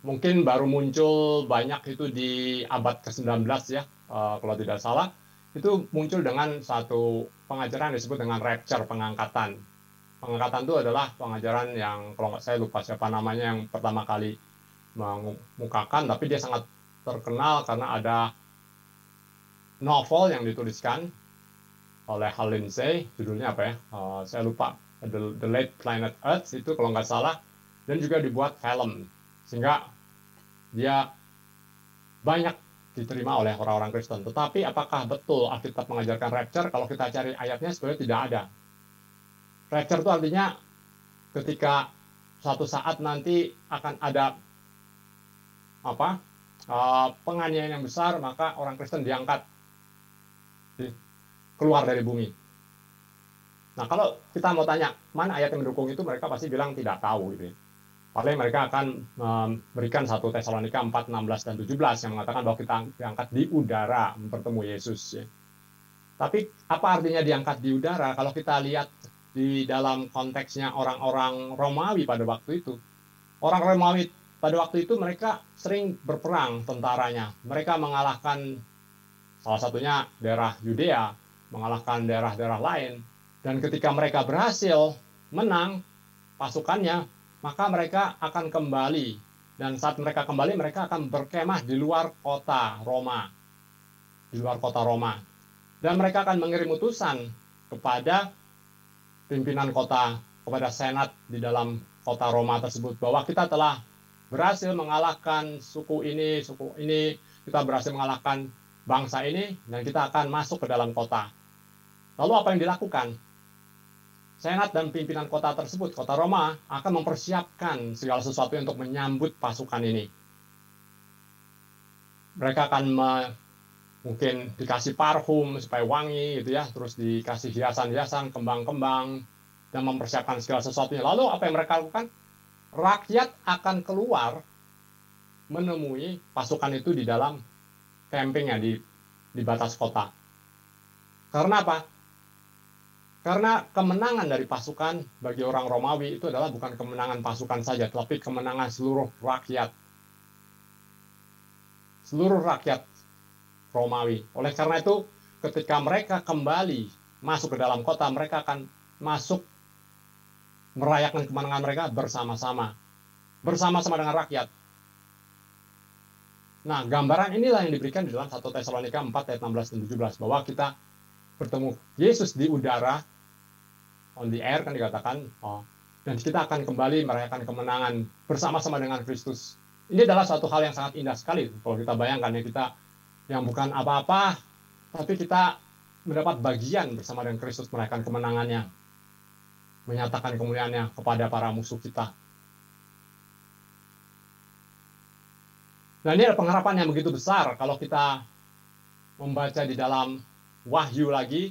mungkin baru muncul banyak itu di abad ke-19 ya, kalau tidak salah. Itu muncul dengan satu pengajaran yang disebut dengan rapture, pengangkatan. Pengangkatan itu adalah pengajaran yang, kalau nggak saya lupa siapa namanya yang pertama kali mengemukakan, tapi dia sangat terkenal karena ada novel yang dituliskan oleh Hal Lindsey, judulnya apa ya? Saya lupa. The Late Planet Earth itu kalau nggak salah, dan juga dibuat film. Sehingga dia banyak diterima oleh orang-orang Kristen. Tetapi apakah betul Alkitab mengajarkan rapture? Kalau kita cari ayatnya sebenarnya tidak ada. Rapture itu artinya ketika suatu saat nanti akan ada penganiayaan yang besar, maka orang Kristen diangkat keluar dari bumi. Nah, kalau kita mau tanya mana ayat yang mendukung itu, mereka pasti bilang tidak tahu gitu ya. Paling mereka akan memberikan 1 Tesalonika 4, 16, dan 17 yang mengatakan bahwa kita diangkat di udara bertemu Yesus. Ya. Tapi apa artinya diangkat di udara? Kalau kita lihat di dalam konteksnya orang-orang Romawi pada waktu itu. Orang Romawi pada waktu itu mereka sering berperang tentaranya. Mereka mengalahkan salah satunya daerah Yudea, mengalahkan daerah-daerah lain. Dan ketika mereka berhasil menang pasukannya, maka mereka akan kembali. Dan saat mereka kembali, mereka akan berkemah di luar kota Roma. Di luar kota Roma. Dan mereka akan mengirim utusan kepada pimpinan kota, kepada senat di dalam kota Roma tersebut, bahwa kita telah berhasil mengalahkan suku ini, kita berhasil mengalahkan bangsa ini, dan kita akan masuk ke dalam kota. Lalu apa yang dilakukan? Senat dan pimpinan kota tersebut, kota Roma, akan mempersiapkan segala sesuatu untuk menyambut pasukan ini. Mereka akan mungkin dikasih parfum supaya wangi, gitu ya, terus dikasih hiasan-hiasan, kembang-kembang, dan mempersiapkan segala sesuatunya. Lalu apa yang mereka lakukan? Rakyat akan keluar menemui pasukan itu di dalam campingnya di batas kota. Karena apa? Karena kemenangan dari pasukan bagi orang Romawi itu adalah bukan kemenangan pasukan saja, tetapi kemenangan seluruh rakyat. Seluruh rakyat Romawi. Oleh karena itu, ketika mereka kembali masuk ke dalam kota, mereka akan masuk merayakan kemenangan mereka bersama-sama. Bersama-sama dengan rakyat. Nah, gambaran inilah yang diberikan di dalam 1 Tesalonika 4 ayat 16 dan 17, bahwa kita bertemu Yesus di udara, on the air kan dikatakan, dan kita akan kembali merayakan kemenangan bersama-sama dengan Kristus. Ini adalah suatu hal yang sangat indah sekali. Kalau kita bayangkan ya, kita yang bukan apa-apa, tapi kita mendapat bagian bersama dengan Kristus merayakan kemenangannya, menyatakan kemuliaannya kepada para musuh kita. Nah, ini ada pengharapan yang begitu besar kalau kita membaca di dalam Wahyu lagi.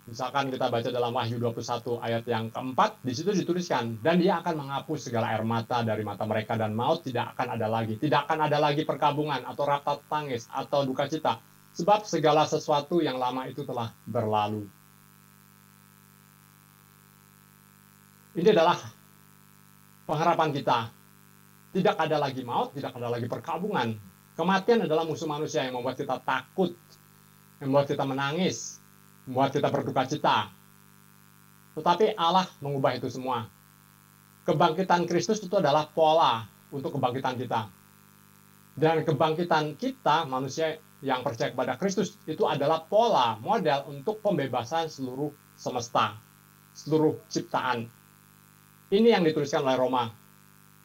Misalkan kita baca dalam Wahyu 21 ayat yang keempat, di situ dituliskan, dan dia akan menghapus segala air mata dari mata mereka, dan maut tidak akan ada lagi. Tidak akan ada lagi perkabungan, atau rata tangis, atau duka cita. Sebab segala sesuatu yang lama itu telah berlalu. Ini adalah pengharapan kita. Tidak ada lagi maut, tidak ada lagi perkabungan. Kematian adalah musuh manusia yang membuat kita takut, yang membuat kita menangis, membuat kita berduka cita. Tetapi Allah mengubah itu semua. Kebangkitan Kristus itu adalah pola untuk kebangkitan kita. Dan kebangkitan kita, manusia yang percaya kepada Kristus, itu adalah pola, model untuk pembebasan seluruh semesta, seluruh ciptaan. Ini yang dituliskan oleh Roma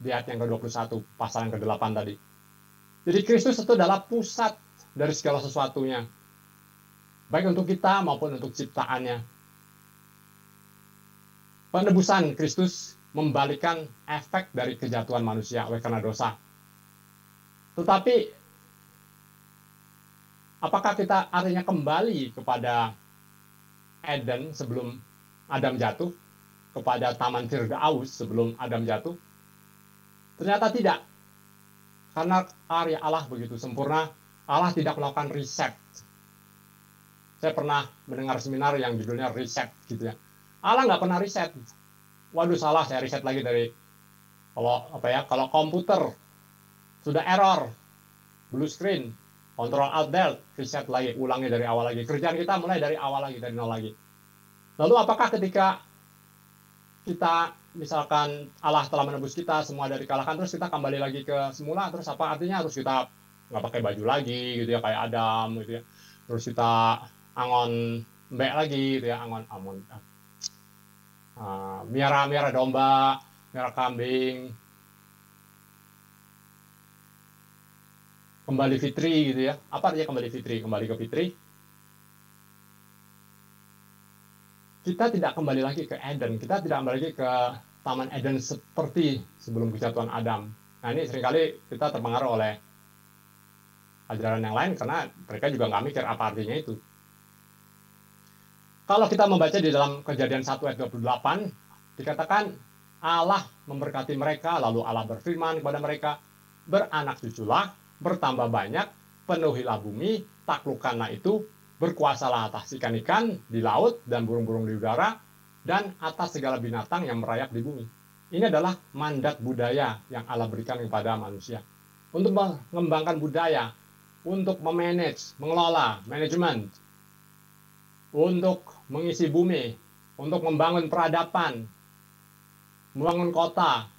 di ayat yang ke-21, pasal yang ke-8 tadi. Jadi Kristus itu adalah pusat dari segala sesuatunya, baik untuk kita maupun untuk ciptaannya. Penebusan Kristus membalikkan efek dari kejatuhan manusia oleh karena dosa. Tetapi, apakah kita artinya kembali kepada Eden sebelum Adam jatuh, kepada Taman Firdaus sebelum Adam jatuh? Ternyata tidak. Karena karya Allah begitu sempurna, Allah tidak melakukan riset. Saya pernah mendengar seminar yang judulnya riset gitu ya. Allah nggak pernah riset. Waduh, salah, saya riset lagi dari kalau komputer sudah error, blue screen, Ctrl Alt Del, riset lagi, ulangi dari awal lagi. Kerjaan kita mulai dari awal lagi, dari nol lagi. Lalu apakah ketika kita misalkan Allah telah menebus kita, semua dari kalahkan, terus kita kembali lagi ke semula, terus apa artinya harus kita nggak pakai baju lagi gitu ya, kayak Adam gitu ya, terus kita angon mbek lagi gitu ya, miara domba, miara kambing, kembali fitri gitu ya. Apa artinya kembali fitri? Kembali ke fitri, kita tidak kembali lagi ke Eden, kita tidak kembali lagi ke Taman Eden seperti sebelum kejatuhan Adam. Nah, ini seringkali kita terpengaruh oleh ajaran yang lain karena mereka juga nggak mikir apa artinya itu. Kalau kita membaca di dalam Kejadian 1 ayat 28, dikatakan Allah memberkati mereka, lalu Allah berfirman kepada mereka, beranak cuculah, bertambah banyak, penuhilah bumi, taklukkanlah itu, berkuasalah atas ikan-ikan di laut dan burung-burung di udara, dan atas segala binatang yang merayap di bumi. Ini adalah mandat budaya yang Allah berikan kepada manusia. Untuk mengembangkan budaya, untuk memanage, mengelola, manajemen, untuk mengisi bumi, untuk membangun peradaban, membangun kota.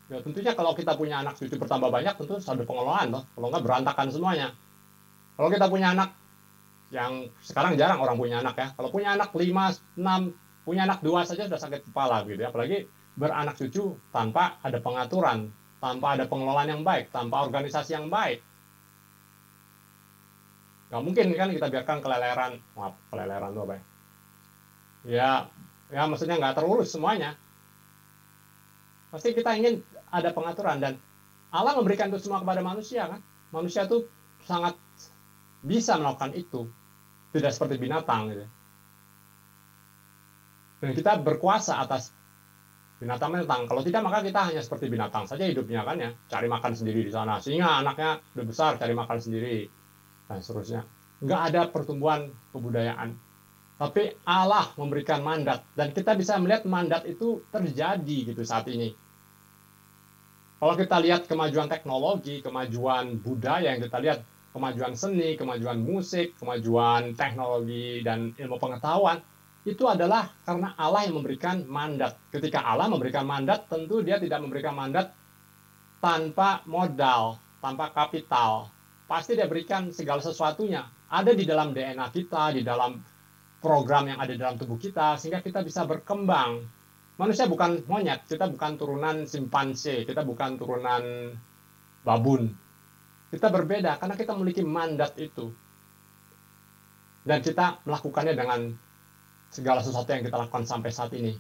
Ya, tentunya kalau kita punya anak cucu bertambah banyak, tentu harus ada pengelolaan, loh. Kalau nggak berantakan semuanya. Kalau kita punya anak, yang sekarang jarang orang punya anak ya. Kalau punya anak 5, 6, punya anak 2 saja sudah sakit kepala gitu ya. Apalagi beranak cucu tanpa ada pengaturan, tanpa ada pengelolaan yang baik, tanpa organisasi yang baik. Nggak mungkin kan kita biarkan keleleran itu apa ya? Ya maksudnya nggak terurus semuanya. Pasti kita ingin ada pengaturan, dan Allah memberikan itu semua kepada manusia kan. Manusia itu sangat bisa melakukan itu. Tidak seperti binatang gitu. Dan kita berkuasa atas binatang-binatang. Kalau tidak, maka kita hanya seperti binatang saja hidupnya kan ya. Cari makan sendiri di sana. Sehingga anaknya udah besar, cari makan sendiri. Dan seterusnya. Nggak ada pertumbuhan kebudayaan. Tapi Allah memberikan mandat. Dan kita bisa melihat mandat itu terjadi gitu saat ini. Kalau kita lihat kemajuan teknologi, kemajuan budaya yang kita lihat, kemajuan seni, kemajuan musik, kemajuan teknologi, dan ilmu pengetahuan, itu adalah karena Allah yang memberikan mandat. Ketika Allah memberikan mandat, tentu dia tidak memberikan mandat tanpa modal, tanpa kapital. Pasti dia berikan segala sesuatunya. Ada di dalam DNA kita, di dalam program yang ada dalam tubuh kita, sehingga kita bisa berkembang. Manusia bukan monyet, kita bukan turunan simpanse, kita bukan turunan babun. Kita berbeda karena kita memiliki mandat itu. Dan kita melakukannya dengan segala sesuatu yang kita lakukan sampai saat ini.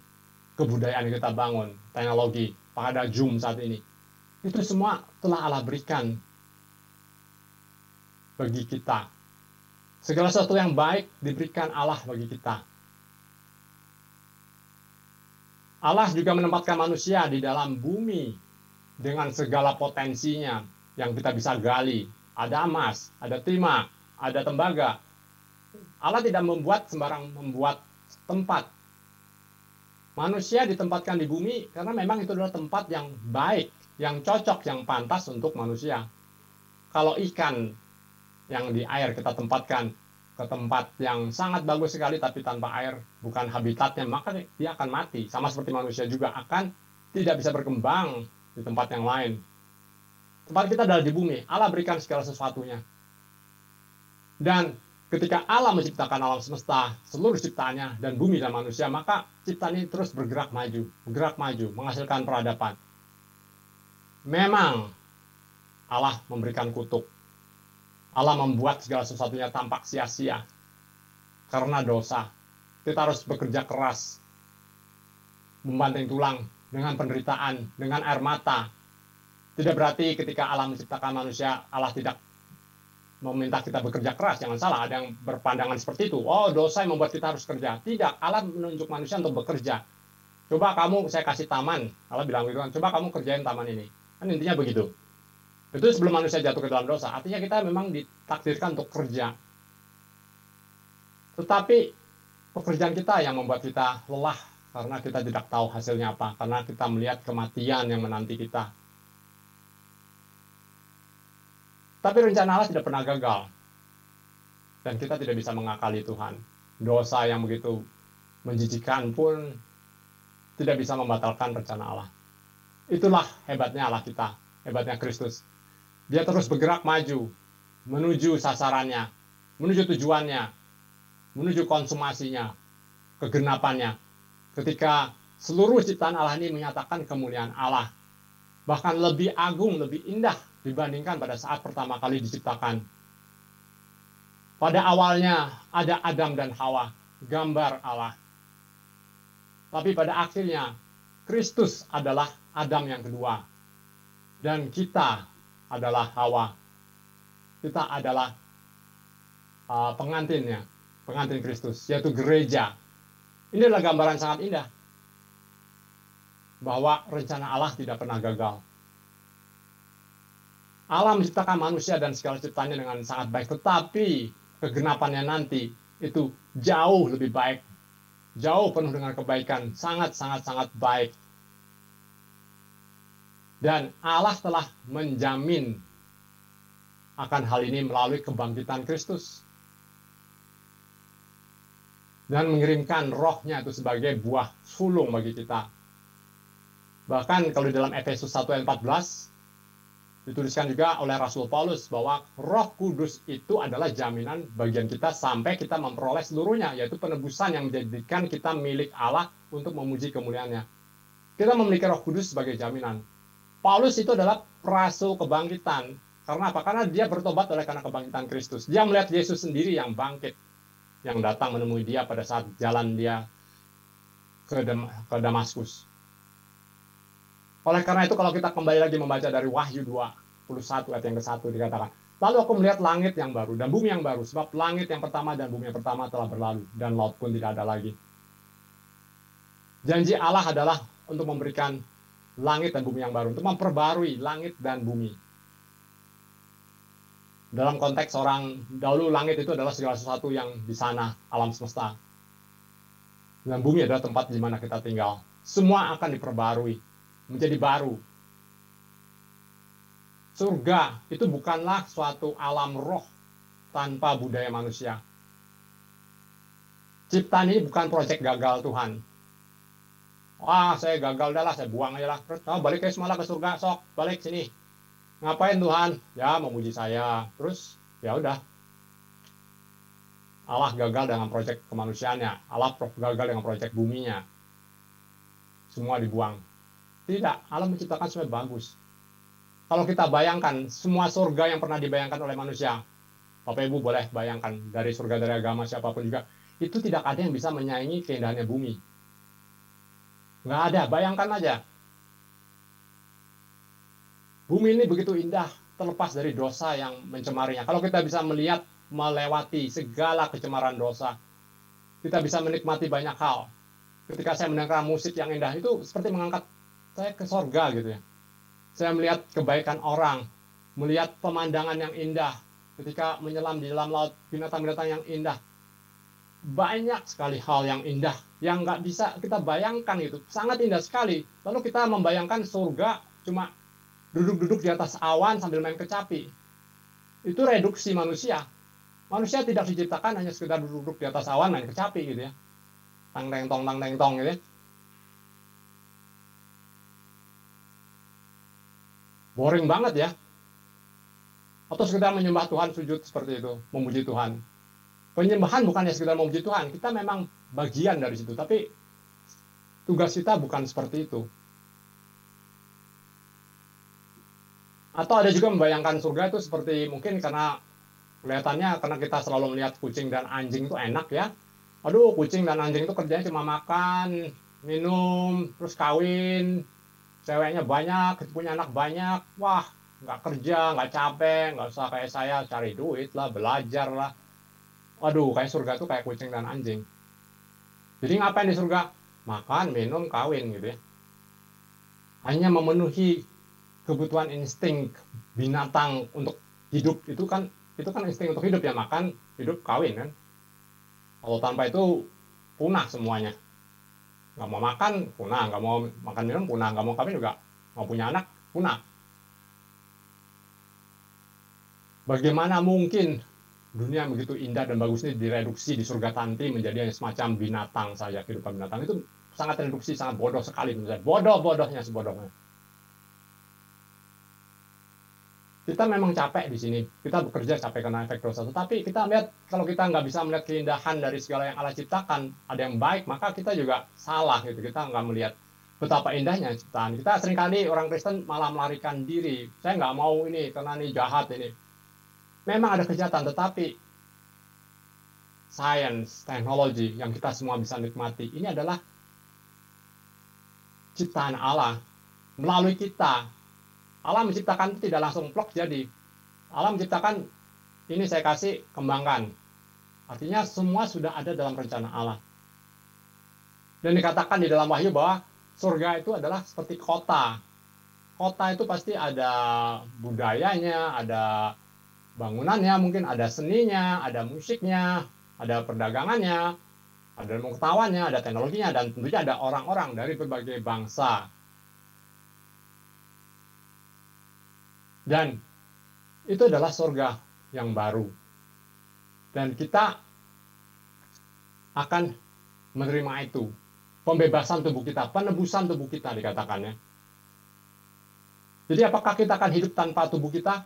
Kebudayaan yang kita bangun, teknologi, pada Zoom saat ini. Itu semua telah Allah berikan bagi kita. Segala sesuatu yang baik diberikan Allah bagi kita. Allah juga menempatkan manusia di dalam bumi dengan segala potensinya yang kita bisa gali. Ada emas, ada timah, ada tembaga. Allah tidak membuat sembarang membuat tempat. Manusia ditempatkan di bumi karena memang itu adalah tempat yang baik, yang cocok, yang pantas untuk manusia. Kalau ikan yang di air kita tempatkan ke tempat yang sangat bagus sekali tapi tanpa air, bukan habitatnya, maka dia akan mati. Sama seperti manusia juga akan tidak bisa berkembang di tempat yang lain. Tempat kita adalah di bumi. Allah berikan segala sesuatunya. Dan ketika Allah menciptakan alam semesta, seluruh ciptaannya, dan bumi dan manusia, maka ciptaan ini terus bergerak maju, menghasilkan peradaban. Memang Allah memberikan kutuk. Allah membuat segala sesuatunya tampak sia-sia karena dosa. Kita harus bekerja keras, membanting tulang dengan penderitaan, dengan air mata. Tidak berarti ketika Allah menciptakan manusia, Allah tidak meminta kita bekerja keras. Jangan salah, ada yang berpandangan seperti itu. Oh, dosa yang membuat kita harus kerja. Tidak, Allah menunjuk manusia untuk bekerja. Coba kamu, saya kasih taman. Allah bilang gitu kan, coba kamu kerjain taman ini. Kan intinya begitu. Itu sebelum manusia jatuh ke dalam dosa. Artinya kita memang ditakdirkan untuk kerja. Tetapi pekerjaan kita yang membuat kita lelah karena kita tidak tahu hasilnya apa. Karena kita melihat kematian yang menanti kita. Tapi rencana Allah tidak pernah gagal. Dan kita tidak bisa mengakali Tuhan. Dosa yang begitu menjijikan pun tidak bisa membatalkan rencana Allah. Itulah hebatnya Allah kita. Hebatnya Kristus. Dia terus bergerak maju, menuju sasarannya, menuju tujuannya, menuju konsumasinya, kegenapannya. Ketika seluruh ciptaan Allah ini menyatakan kemuliaan Allah, bahkan lebih agung, lebih indah dibandingkan pada saat pertama kali diciptakan. Pada awalnya ada Adam dan Hawa, gambar Allah. Tapi pada akhirnya, Kristus adalah Adam yang kedua. Dan kita adalah Hawa. Kita adalah pengantinnya, pengantin Kristus, yaitu gereja. Ini adalah gambaran sangat indah bahwa rencana Allah tidak pernah gagal. Allah menciptakan manusia dan segala ciptaannya dengan sangat baik, tetapi kegenapannya nanti itu jauh lebih baik, jauh penuh dengan kebaikan, sangat baik. Dan Allah telah menjamin akan hal ini melalui kebangkitan Kristus. Dan mengirimkan rohnya itu sebagai buah sulung bagi kita. Bahkan kalau di dalam Efesus 1 ayat 14, dituliskan juga oleh Rasul Paulus bahwa Roh Kudus itu adalah jaminan bagian kita sampai kita memperoleh seluruhnya, yaitu penebusan yang menjadikan kita milik Allah untuk memuji kemuliaannya. Kita memiliki Roh Kudus sebagai jaminan. Paulus itu adalah rasul kebangkitan. Karena apa? Karena dia bertobat oleh karena kebangkitan Kristus. Dia melihat Yesus sendiri yang bangkit, yang datang menemui dia pada saat jalan dia ke Damaskus. Oleh karena itu kalau kita kembali lagi membaca dari Wahyu 21 ayat yang ke-1 dikatakan, lalu aku melihat langit yang baru dan bumi yang baru, sebab langit yang pertama dan bumi yang pertama telah berlalu dan laut pun tidak ada lagi. Janji Allah adalah untuk memberikan langit dan bumi yang baru, untuk memperbarui langit dan bumi. Dalam konteks orang dahulu, langit itu adalah segala sesuatu yang di sana, alam semesta. Dan bumi adalah tempat di mana kita tinggal. Semua akan diperbarui, menjadi baru. Surga itu bukanlah suatu alam roh tanpa budaya manusia. Ciptaan ini bukan proyek gagal Tuhan. Wah, saya gagal dah lah, saya buang aja lah. Terus, balik ke semalam ke surga, sok, balik sini. Ngapain Tuhan? Ya, memuji saya. Terus, ya udah. Allah gagal dengan proyek kemanusiaannya. Allah gagal dengan proyek buminya. semua dibuang. Tidak, Allah menciptakan semua bagus. Kalau kita bayangkan semua surga yang pernah dibayangkan oleh manusia, Bapak Ibu boleh bayangkan dari surga dari agama siapapun juga, itu tidak ada yang bisa menyaingi keindahannya bumi. Nggak ada, bayangkan aja. Bumi ini begitu indah, terlepas dari dosa yang mencemarinya. Kalau kita bisa melihat, melewati segala kecemaran dosa, kita bisa menikmati banyak hal. Ketika saya mendengar musik yang indah, itu seperti mengangkat saya ke sorga gitu ya. Saya melihat kebaikan orang, melihat pemandangan yang indah, ketika menyelam di dalam laut, binatang-binatang yang indah. Banyak sekali hal yang indah, yang nggak bisa kita bayangkan itu. Sangat indah sekali. Lalu kita membayangkan surga cuma duduk-duduk di atas awan sambil main kecapi. Itu reduksi manusia. Manusia tidak diciptakan hanya sekedar duduk-duduk di atas awan main kecapi gitu ya. Tang teng tong gitu ya. Boring banget ya. Atau sekedar menyembah Tuhan, sujud seperti itu, memuji Tuhan. Penyembahan bukannya sekedar memuji Tuhan, kita memang bagian dari situ, tapi tugas kita bukan seperti itu. Atau ada juga membayangkan surga itu seperti mungkin karena kelihatannya karena kita selalu melihat kucing dan anjing itu enak ya. Aduh, kucing dan anjing itu kerjanya cuma makan, minum, terus kawin, ceweknya banyak, punya anak banyak. Wah, nggak kerja, nggak capek, nggak usah kayak saya cari duit lah, belajar lah. Waduh, kayak surga tuh kayak kucing dan anjing. Jadi ngapain di surga? Makan, minum, kawin gitu ya. Hanya memenuhi kebutuhan insting binatang untuk hidup itu kan insting untuk hidup ya, makan, hidup, kawin kan. Kalau tanpa itu punah semuanya. Nggak mau makan, punah. Nggak mau makan minum, punah. Nggak mau kawin juga. Mau punya anak, punah. Bagaimana mungkin dunia yang begitu indah dan bagus ini direduksi di surga tanti menjadi semacam binatang saja. Kehidupan binatang itu sangat reduksi, sangat bodoh sekali. Bodoh-bodohnya sebodohnya. Kita memang capek di sini. Kita bekerja capek karena efek dosa. Tetapi kita lihat, kalau kita nggak bisa melihat keindahan dari segala yang Allah ciptakan, ada yang baik, maka kita juga salah gitu. Kita nggak melihat betapa indahnya ciptaan. Kita seringkali orang Kristen malah melarikan diri. Saya nggak mau ini karena ini jahat ini. Memang ada kejahatan, tetapi sains, teknologi yang kita semua bisa nikmati, ini adalah ciptaan Allah melalui kita. Allah menciptakan itu tidak langsung plok jadi. Allah menciptakan, ini saya kasih, kembangkan. Artinya semua sudah ada dalam rencana Allah. Dan dikatakan di dalam Wahyu bahwa surga itu adalah seperti kota. Kota itu pasti ada budayanya, ada bangunannya, mungkin ada seninya, ada musiknya, ada perdagangannya, ada pengetahuannya, ada teknologinya, dan tentunya ada orang-orang dari berbagai bangsa. Dan itu adalah surga yang baru. Dan kita akan menerima itu. Pembebasan tubuh kita, penebusan tubuh kita dikatakannya. Jadi apakah kita akan hidup tanpa tubuh kita?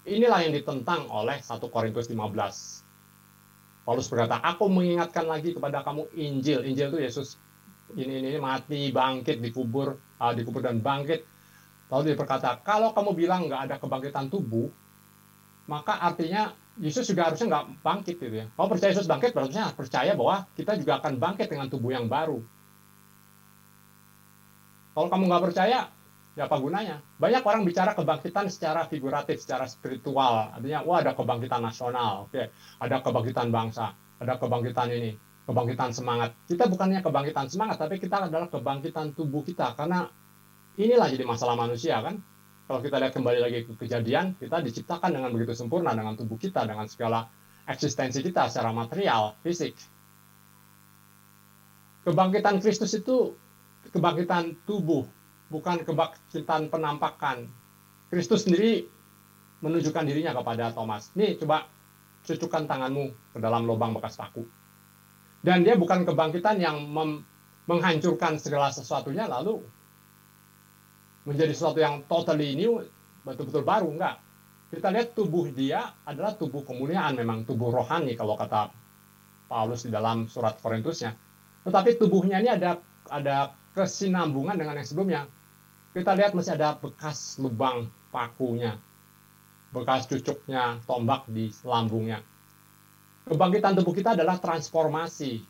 Inilah yang ditentang oleh 1 Korintus 15. Paulus berkata, aku mengingatkan lagi kepada kamu Injil. Injil itu Yesus ini mati, bangkit, dikubur dan bangkit. Lalu dia berkata, kalau kamu bilang nggak ada kebangkitan tubuh, maka artinya Yesus juga harusnya nggak bangkit gitu ya. Kalau percaya Yesus bangkit, berarti percaya bahwa kita juga akan bangkit dengan tubuh yang baru. Kalau kamu nggak percaya, ya apa gunanya? Banyak orang bicara kebangkitan secara figuratif, secara spiritual. Artinya, wah ada kebangkitan nasional, oke, ada kebangkitan bangsa, ada kebangkitan ini, kebangkitan semangat. Kita bukannya kebangkitan semangat, tapi kita adalah kebangkitan tubuh kita. Karena inilah jadi masalah manusia kan. Kalau kita lihat kembali lagi ke kejadian, kita diciptakan dengan begitu sempurna dengan tubuh kita, dengan segala eksistensi kita secara material, fisik. Kebangkitan Kristus itu kebangkitan tubuh, bukan kebangkitan penampakan. Kristus sendiri menunjukkan dirinya kepada Thomas. Nih, coba cucukkan tanganmu ke dalam lubang bekas paku. Dan dia bukan kebangkitan yang menghancurkan segala sesuatunya lalu menjadi sesuatu yang totally new, betul-betul baru, enggak. Kita lihat tubuh dia adalah tubuh kemuliaan, memang tubuh rohani kalau kata Paulus di dalam surat Korintusnya. Tetapi tubuhnya ini ada kesinambungan dengan yang sebelumnya. Kita lihat masih ada bekas lubang pakunya, bekas cucuknya tombak di lambungnya. Kebangkitan tubuh kita adalah transformasi,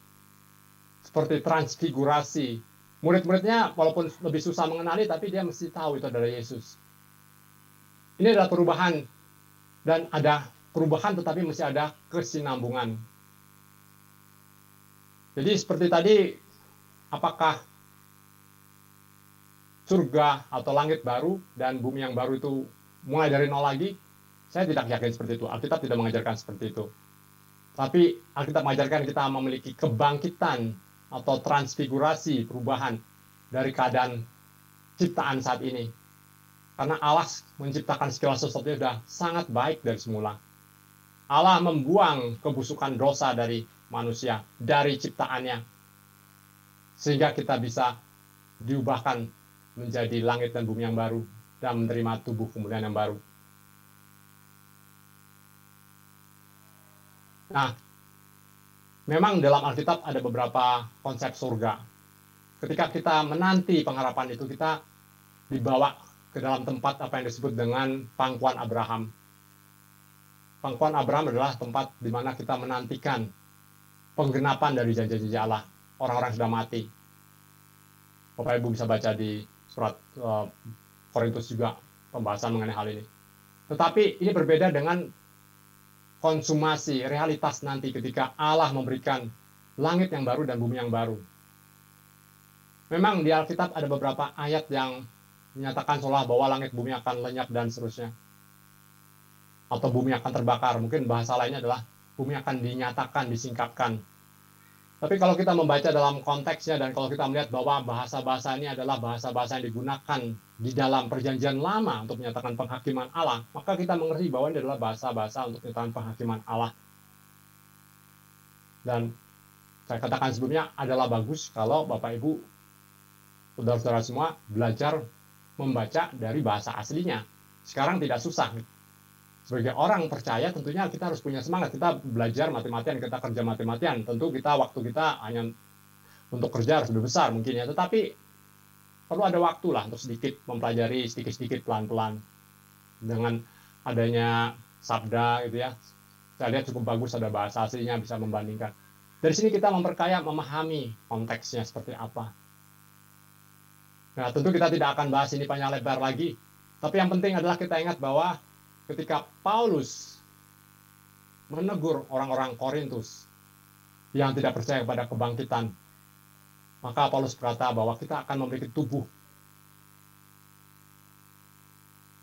seperti transfigurasi. Murid-muridnya walaupun lebih susah mengenali, tapi dia mesti tahu itu adalah Yesus. Ini adalah perubahan, dan ada perubahan tetapi mesti ada kesinambungan. Jadi seperti tadi, apakah surga atau langit baru dan bumi yang baru itu mulai dari nol lagi? Saya tidak yakin seperti itu. Alkitab tidak mengajarkan seperti itu. Tapi Alkitab mengajarkan kita memiliki kebangkitan atau transfigurasi, perubahan dari keadaan ciptaan saat ini. Karena Allah menciptakan segala sesuatu sudah sangat baik dari semula. Allah membuang kebusukan dosa dari manusia, dari ciptaannya. Sehingga kita bisa diubahkan menjadi langit dan bumi yang baru dan menerima tubuh kemuliaan yang baru. Nah, memang dalam Alkitab ada beberapa konsep surga. Ketika kita menanti pengharapan itu, kita dibawa ke dalam tempat apa yang disebut dengan pangkuan Abraham. Pangkuan Abraham adalah tempat di mana kita menantikan penggenapan dari janji-janji Allah. Orang-orang sudah mati. Bapak Ibu bisa baca di surat Korintus juga pembahasan mengenai hal ini. Tetapi ini berbeda dengan konsumasi, realitas nanti ketika Allah memberikan langit yang baru dan bumi yang baru. Memang di Alkitab ada beberapa ayat yang menyatakan seolah bahwa langit bumi akan lenyap dan seterusnya. Atau bumi akan terbakar. Mungkin bahasa lainnya adalah bumi akan dinyatakan, disingkapkan. Tapi kalau kita membaca dalam konteksnya dan kalau kita melihat bahwa bahasa-bahasa ini adalah bahasa-bahasa yang digunakan di dalam perjanjian lama untuk menyatakan penghakiman Allah, maka kita mengerti bahwa ini adalah bahasa-bahasa untuk menyatakan penghakiman Allah. Dan saya katakan sebelumnya adalah bagus kalau Bapak Ibu, saudara-saudara semua belajar membaca dari bahasa aslinya. Sekarang tidak susah. Sebagai orang percaya tentunya kita harus punya semangat. Kita belajar mati-matian, kita kerja mati-matian. Tentu waktu kita hanya untuk kerja harus lebih besar mungkin ya. Tetapi perlu ada waktu lah untuk sedikit mempelajari, sedikit-sedikit pelan-pelan. Dengan adanya sabda gitu ya. Saya lihat cukup bagus ada bahasa aslinya bisa membandingkan. Dari sini kita memperkaya, memahami konteksnya seperti apa. Nah tentu kita tidak akan bahas ini panjang lebar lagi. Tapi yang penting adalah kita ingat bahwa ketika Paulus menegur orang-orang Korintus yang tidak percaya kepada kebangkitan, maka Paulus berkata bahwa kita akan memiliki tubuh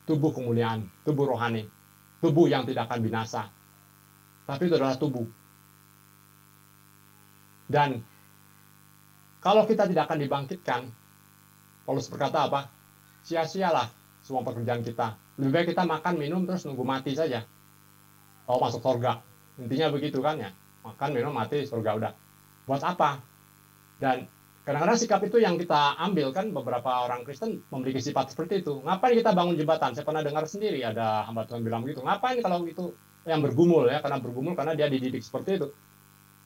kemuliaan, tubuh rohani, tubuh yang tidak akan binasa. Tapi itu adalah tubuh. Dan kalau kita tidak akan dibangkitkan, Paulus berkata apa? Sia-sialah semua pekerjaan kita. Lebih baik kita makan, minum, terus nunggu mati saja. Oh, masuk surga. Intinya begitu kan ya. Makan, minum, mati, surga udah. Buat apa? Dan kadang-kadang sikap itu yang kita ambil kan beberapa orang Kristen memiliki sifat seperti itu. Ngapain kita bangun jembatan? Saya pernah dengar sendiri ada hamba Tuhan bilang begitu. Ngapain kalau itu yang bergumul ya? Karena bergumul karena dia dididik seperti itu.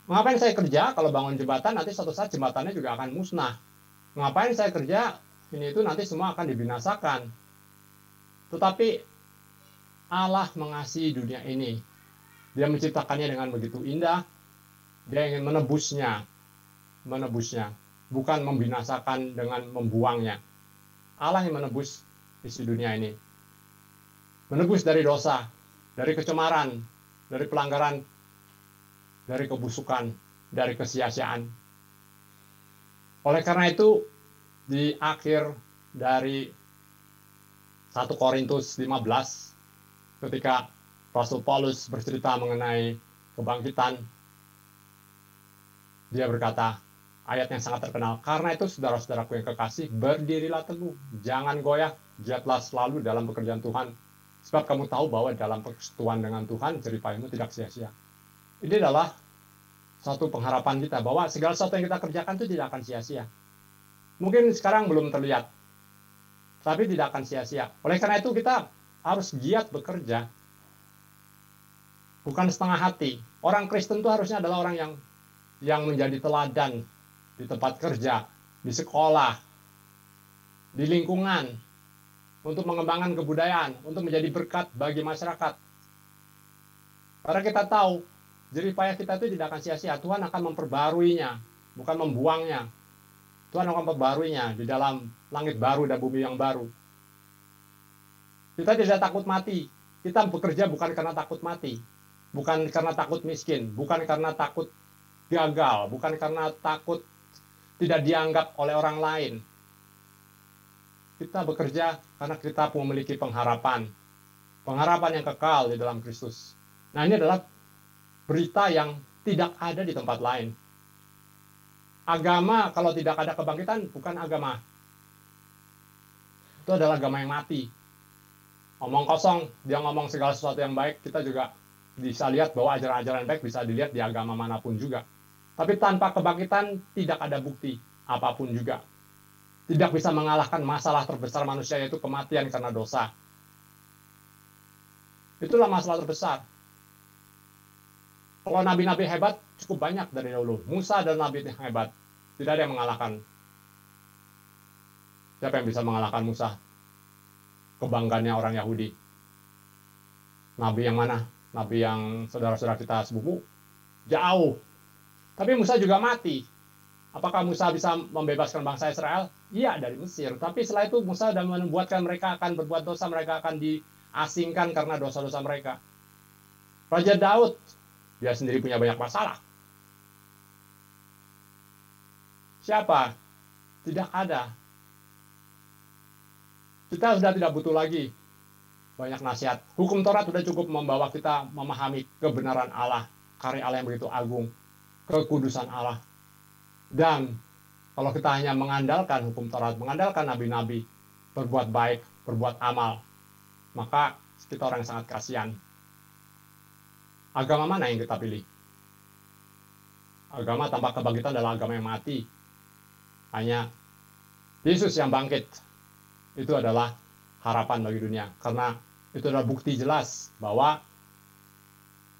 Ngapain saya kerja kalau bangun jembatan nanti suatu saat jembatannya juga akan musnah. Ngapain saya kerja ini itu nanti semua akan dibinasakan. Tetapi Allah mengasihi dunia ini. Dia menciptakannya dengan begitu indah. Dia ingin menebusnya. Bukan membinasakan dengan membuangnya. Allah yang menebus isi dunia ini. Menebus dari dosa, dari kecemaran, dari pelanggaran, dari kebusukan, dari kesia-siaan. Oleh karena itu, di akhir dari 1 Korintus 15, ketika Rasul Paulus bercerita mengenai kebangkitan, dia berkata, ayat yang sangat terkenal, karena itu saudara-saudaraku yang kekasih, berdirilah teguh, jangan goyah, giatlah selalu dalam pekerjaan Tuhan, sebab kamu tahu bahwa dalam persekutuan dengan Tuhan, jeripayahmu tidak sia-sia. Ini adalah satu pengharapan kita, bahwa segala sesuatu yang kita kerjakan itu tidak akan sia-sia. Mungkin sekarang belum terlihat, tapi tidak akan sia-sia. Oleh karena itu kita harus giat bekerja. Bukan setengah hati. Orang Kristen itu harusnya adalah orang yang menjadi teladan di tempat kerja. di sekolah, di lingkungan, untuk mengembangkan kebudayaan, untuk menjadi berkat bagi masyarakat. Karena kita tahu, jerih payah kita itu tidak akan sia-sia. Tuhan akan memperbaruinya, bukan membuangnya. Tuhan akan memperbaruinya di dalam langit baru dan bumi yang baru. Kita tidak takut mati. Kita bekerja bukan karena takut mati. Bukan karena takut miskin. Bukan karena takut gagal. Bukan karena takut tidak dianggap oleh orang lain. Kita bekerja karena kita memiliki pengharapan. Pengharapan yang kekal di dalam Kristus. Nah, ini adalah berita yang tidak ada di tempat lain. Agama, kalau tidak ada kebangkitan, bukan agama. Itu adalah agama yang mati. Omong kosong, dia ngomong segala sesuatu yang baik, kita juga bisa lihat bahwa ajaran-ajaran baik bisa dilihat di agama manapun juga. Tapi tanpa kebangkitan, tidak ada bukti apapun juga. Tidak bisa mengalahkan masalah terbesar manusia, yaitu kematian karena dosa. Itulah masalah terbesar. Kalau nabi-nabi hebat, cukup banyak dari dahulu. Musa dan nabi yang hebat. Tidak ada yang mengalahkan. Siapa yang bisa mengalahkan Musa? Kebanggaannya orang Yahudi. Nabi yang mana? Nabi yang saudara-saudara kita sepupu? Jauh. Tapi Musa juga mati. Apakah Musa bisa membebaskan bangsa Israel? Iya, dari Mesir. Tapi setelah itu Musa sudah membuatkan mereka akan berbuat dosa, mereka akan diasingkan karena dosa-dosa mereka. Raja Daud, dia sendiri punya banyak masalah. Siapa? Tidak ada. Kita sudah tidak butuh lagi banyak nasihat. Hukum Taurat sudah cukup membawa kita memahami kebenaran Allah, karya Allah yang begitu agung, kekudusan Allah. Dan kalau kita hanya mengandalkan hukum Taurat, mengandalkan nabi-nabi, berbuat baik, berbuat amal, maka kita orang yang sangat kasihan. Agama mana yang kita pilih? Agama tanpa kebangkitan adalah agama yang mati. Hanya Yesus yang bangkit. Itu adalah harapan bagi dunia. Karena itu adalah bukti jelas bahwa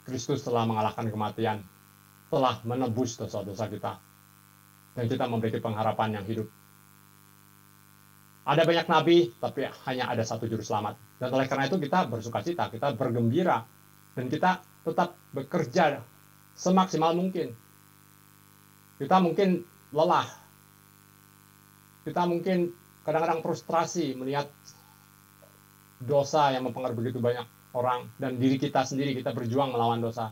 Kristus telah mengalahkan kematian, telah menebus dosa-dosa kita. Dan kita memiliki pengharapan yang hidup. Ada banyak nabi, tapi hanya ada satu juru selamat. Dan oleh karena itu kita bersukacita, kita bergembira. Dan kita tetap bekerja semaksimal mungkin. Kita mungkin lelah. Kita mungkin kadang-kadang frustrasi melihat dosa yang mempengaruhi begitu banyak orang. Dan diri kita sendiri, kita berjuang melawan dosa.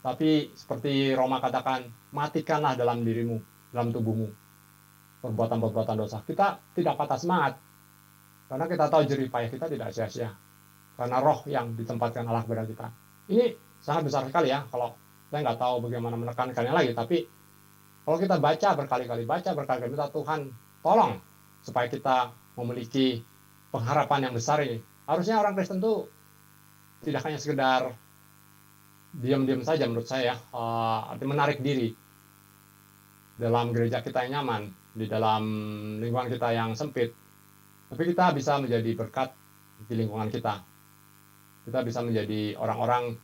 Tapi seperti Roma katakan, matikanlah dalam dirimu, dalam tubuhmu, perbuatan-perbuatan dosa. Kita tidak patah semangat. Karena kita tahu jerih payah kita tidak sia-sia. Karena roh yang ditempatkan Allah kepada kita. Ini sangat besar sekali ya. Kalau saya nggak tahu bagaimana menekankannya lagi. Tapi kalau kita baca berkali-kali, minta Tuhan tolong supaya kita memiliki pengharapan yang besar ini. Harusnya orang Kristen itu tidak hanya sekedar diam-diam saja menurut saya, menarik diri dalam gereja kita yang nyaman, di dalam lingkungan kita yang sempit. Tapi kita bisa menjadi berkat di lingkungan kita. Kita bisa menjadi orang-orang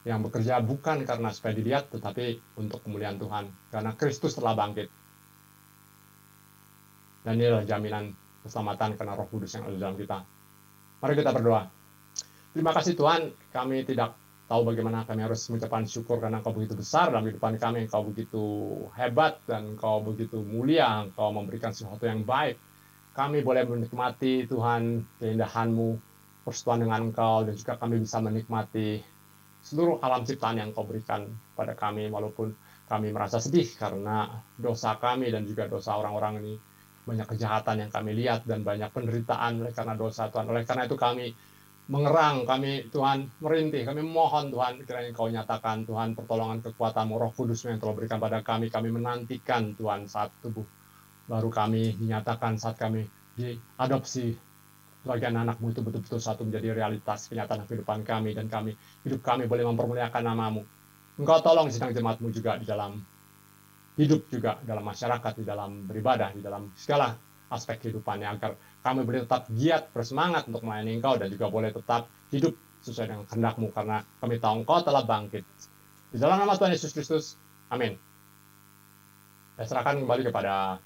yang bekerja bukan karena supaya dilihat, tetapi untuk kemuliaan Tuhan. Karena Kristus telah bangkit. Dan ini adalah jaminan keselamatan karena Roh Kudus yang ada dalam kita. Mari kita berdoa. Terima kasih Tuhan, kami tidak tahu bagaimana kami harus mengucapkan syukur karena Engkau begitu besar dalam kehidupan kami. Engkau begitu hebat dan Engkau begitu mulia. Engkau memberikan sesuatu yang baik. Kami boleh menikmati Tuhan keindahan-Mu, persekutuan dengan Engkau, dan juga kami bisa menikmati seluruh alam ciptaan yang Kau berikan pada kami, walaupun kami merasa sedih karena dosa kami dan juga dosa orang-orang ini. Banyak kejahatan yang kami lihat dan banyak penderitaan oleh karena dosa Tuhan. Oleh karena itu kami mengerang, kami Tuhan merintih, kami mohon Tuhan kiranya Engkau nyatakan Tuhan pertolongan kekuatan-Mu, Roh Kudus yang telah berikan pada kami. Kami menantikan Tuhan saat tubuh baru kami dinyatakan, saat kami diadopsi sebagai anak-Mu itu betul-betul satu menjadi realitas kenyataan kehidupan kami, dan hidup kami boleh mempermuliakan nama-Mu. Engkau tolong sidang jemaat-Mu juga di dalam hidup, juga dalam masyarakat, di dalam beribadah, di dalam segala aspek kehidupannya, agar kami boleh tetap giat, bersemangat untuk melayani Engkau, dan juga boleh tetap hidup sesuai dengan kehendak-Mu, karena kami tahu Engkau telah bangkit. Di dalam nama Tuhan Yesus Kristus, amin. Saya serahkan kembali kepada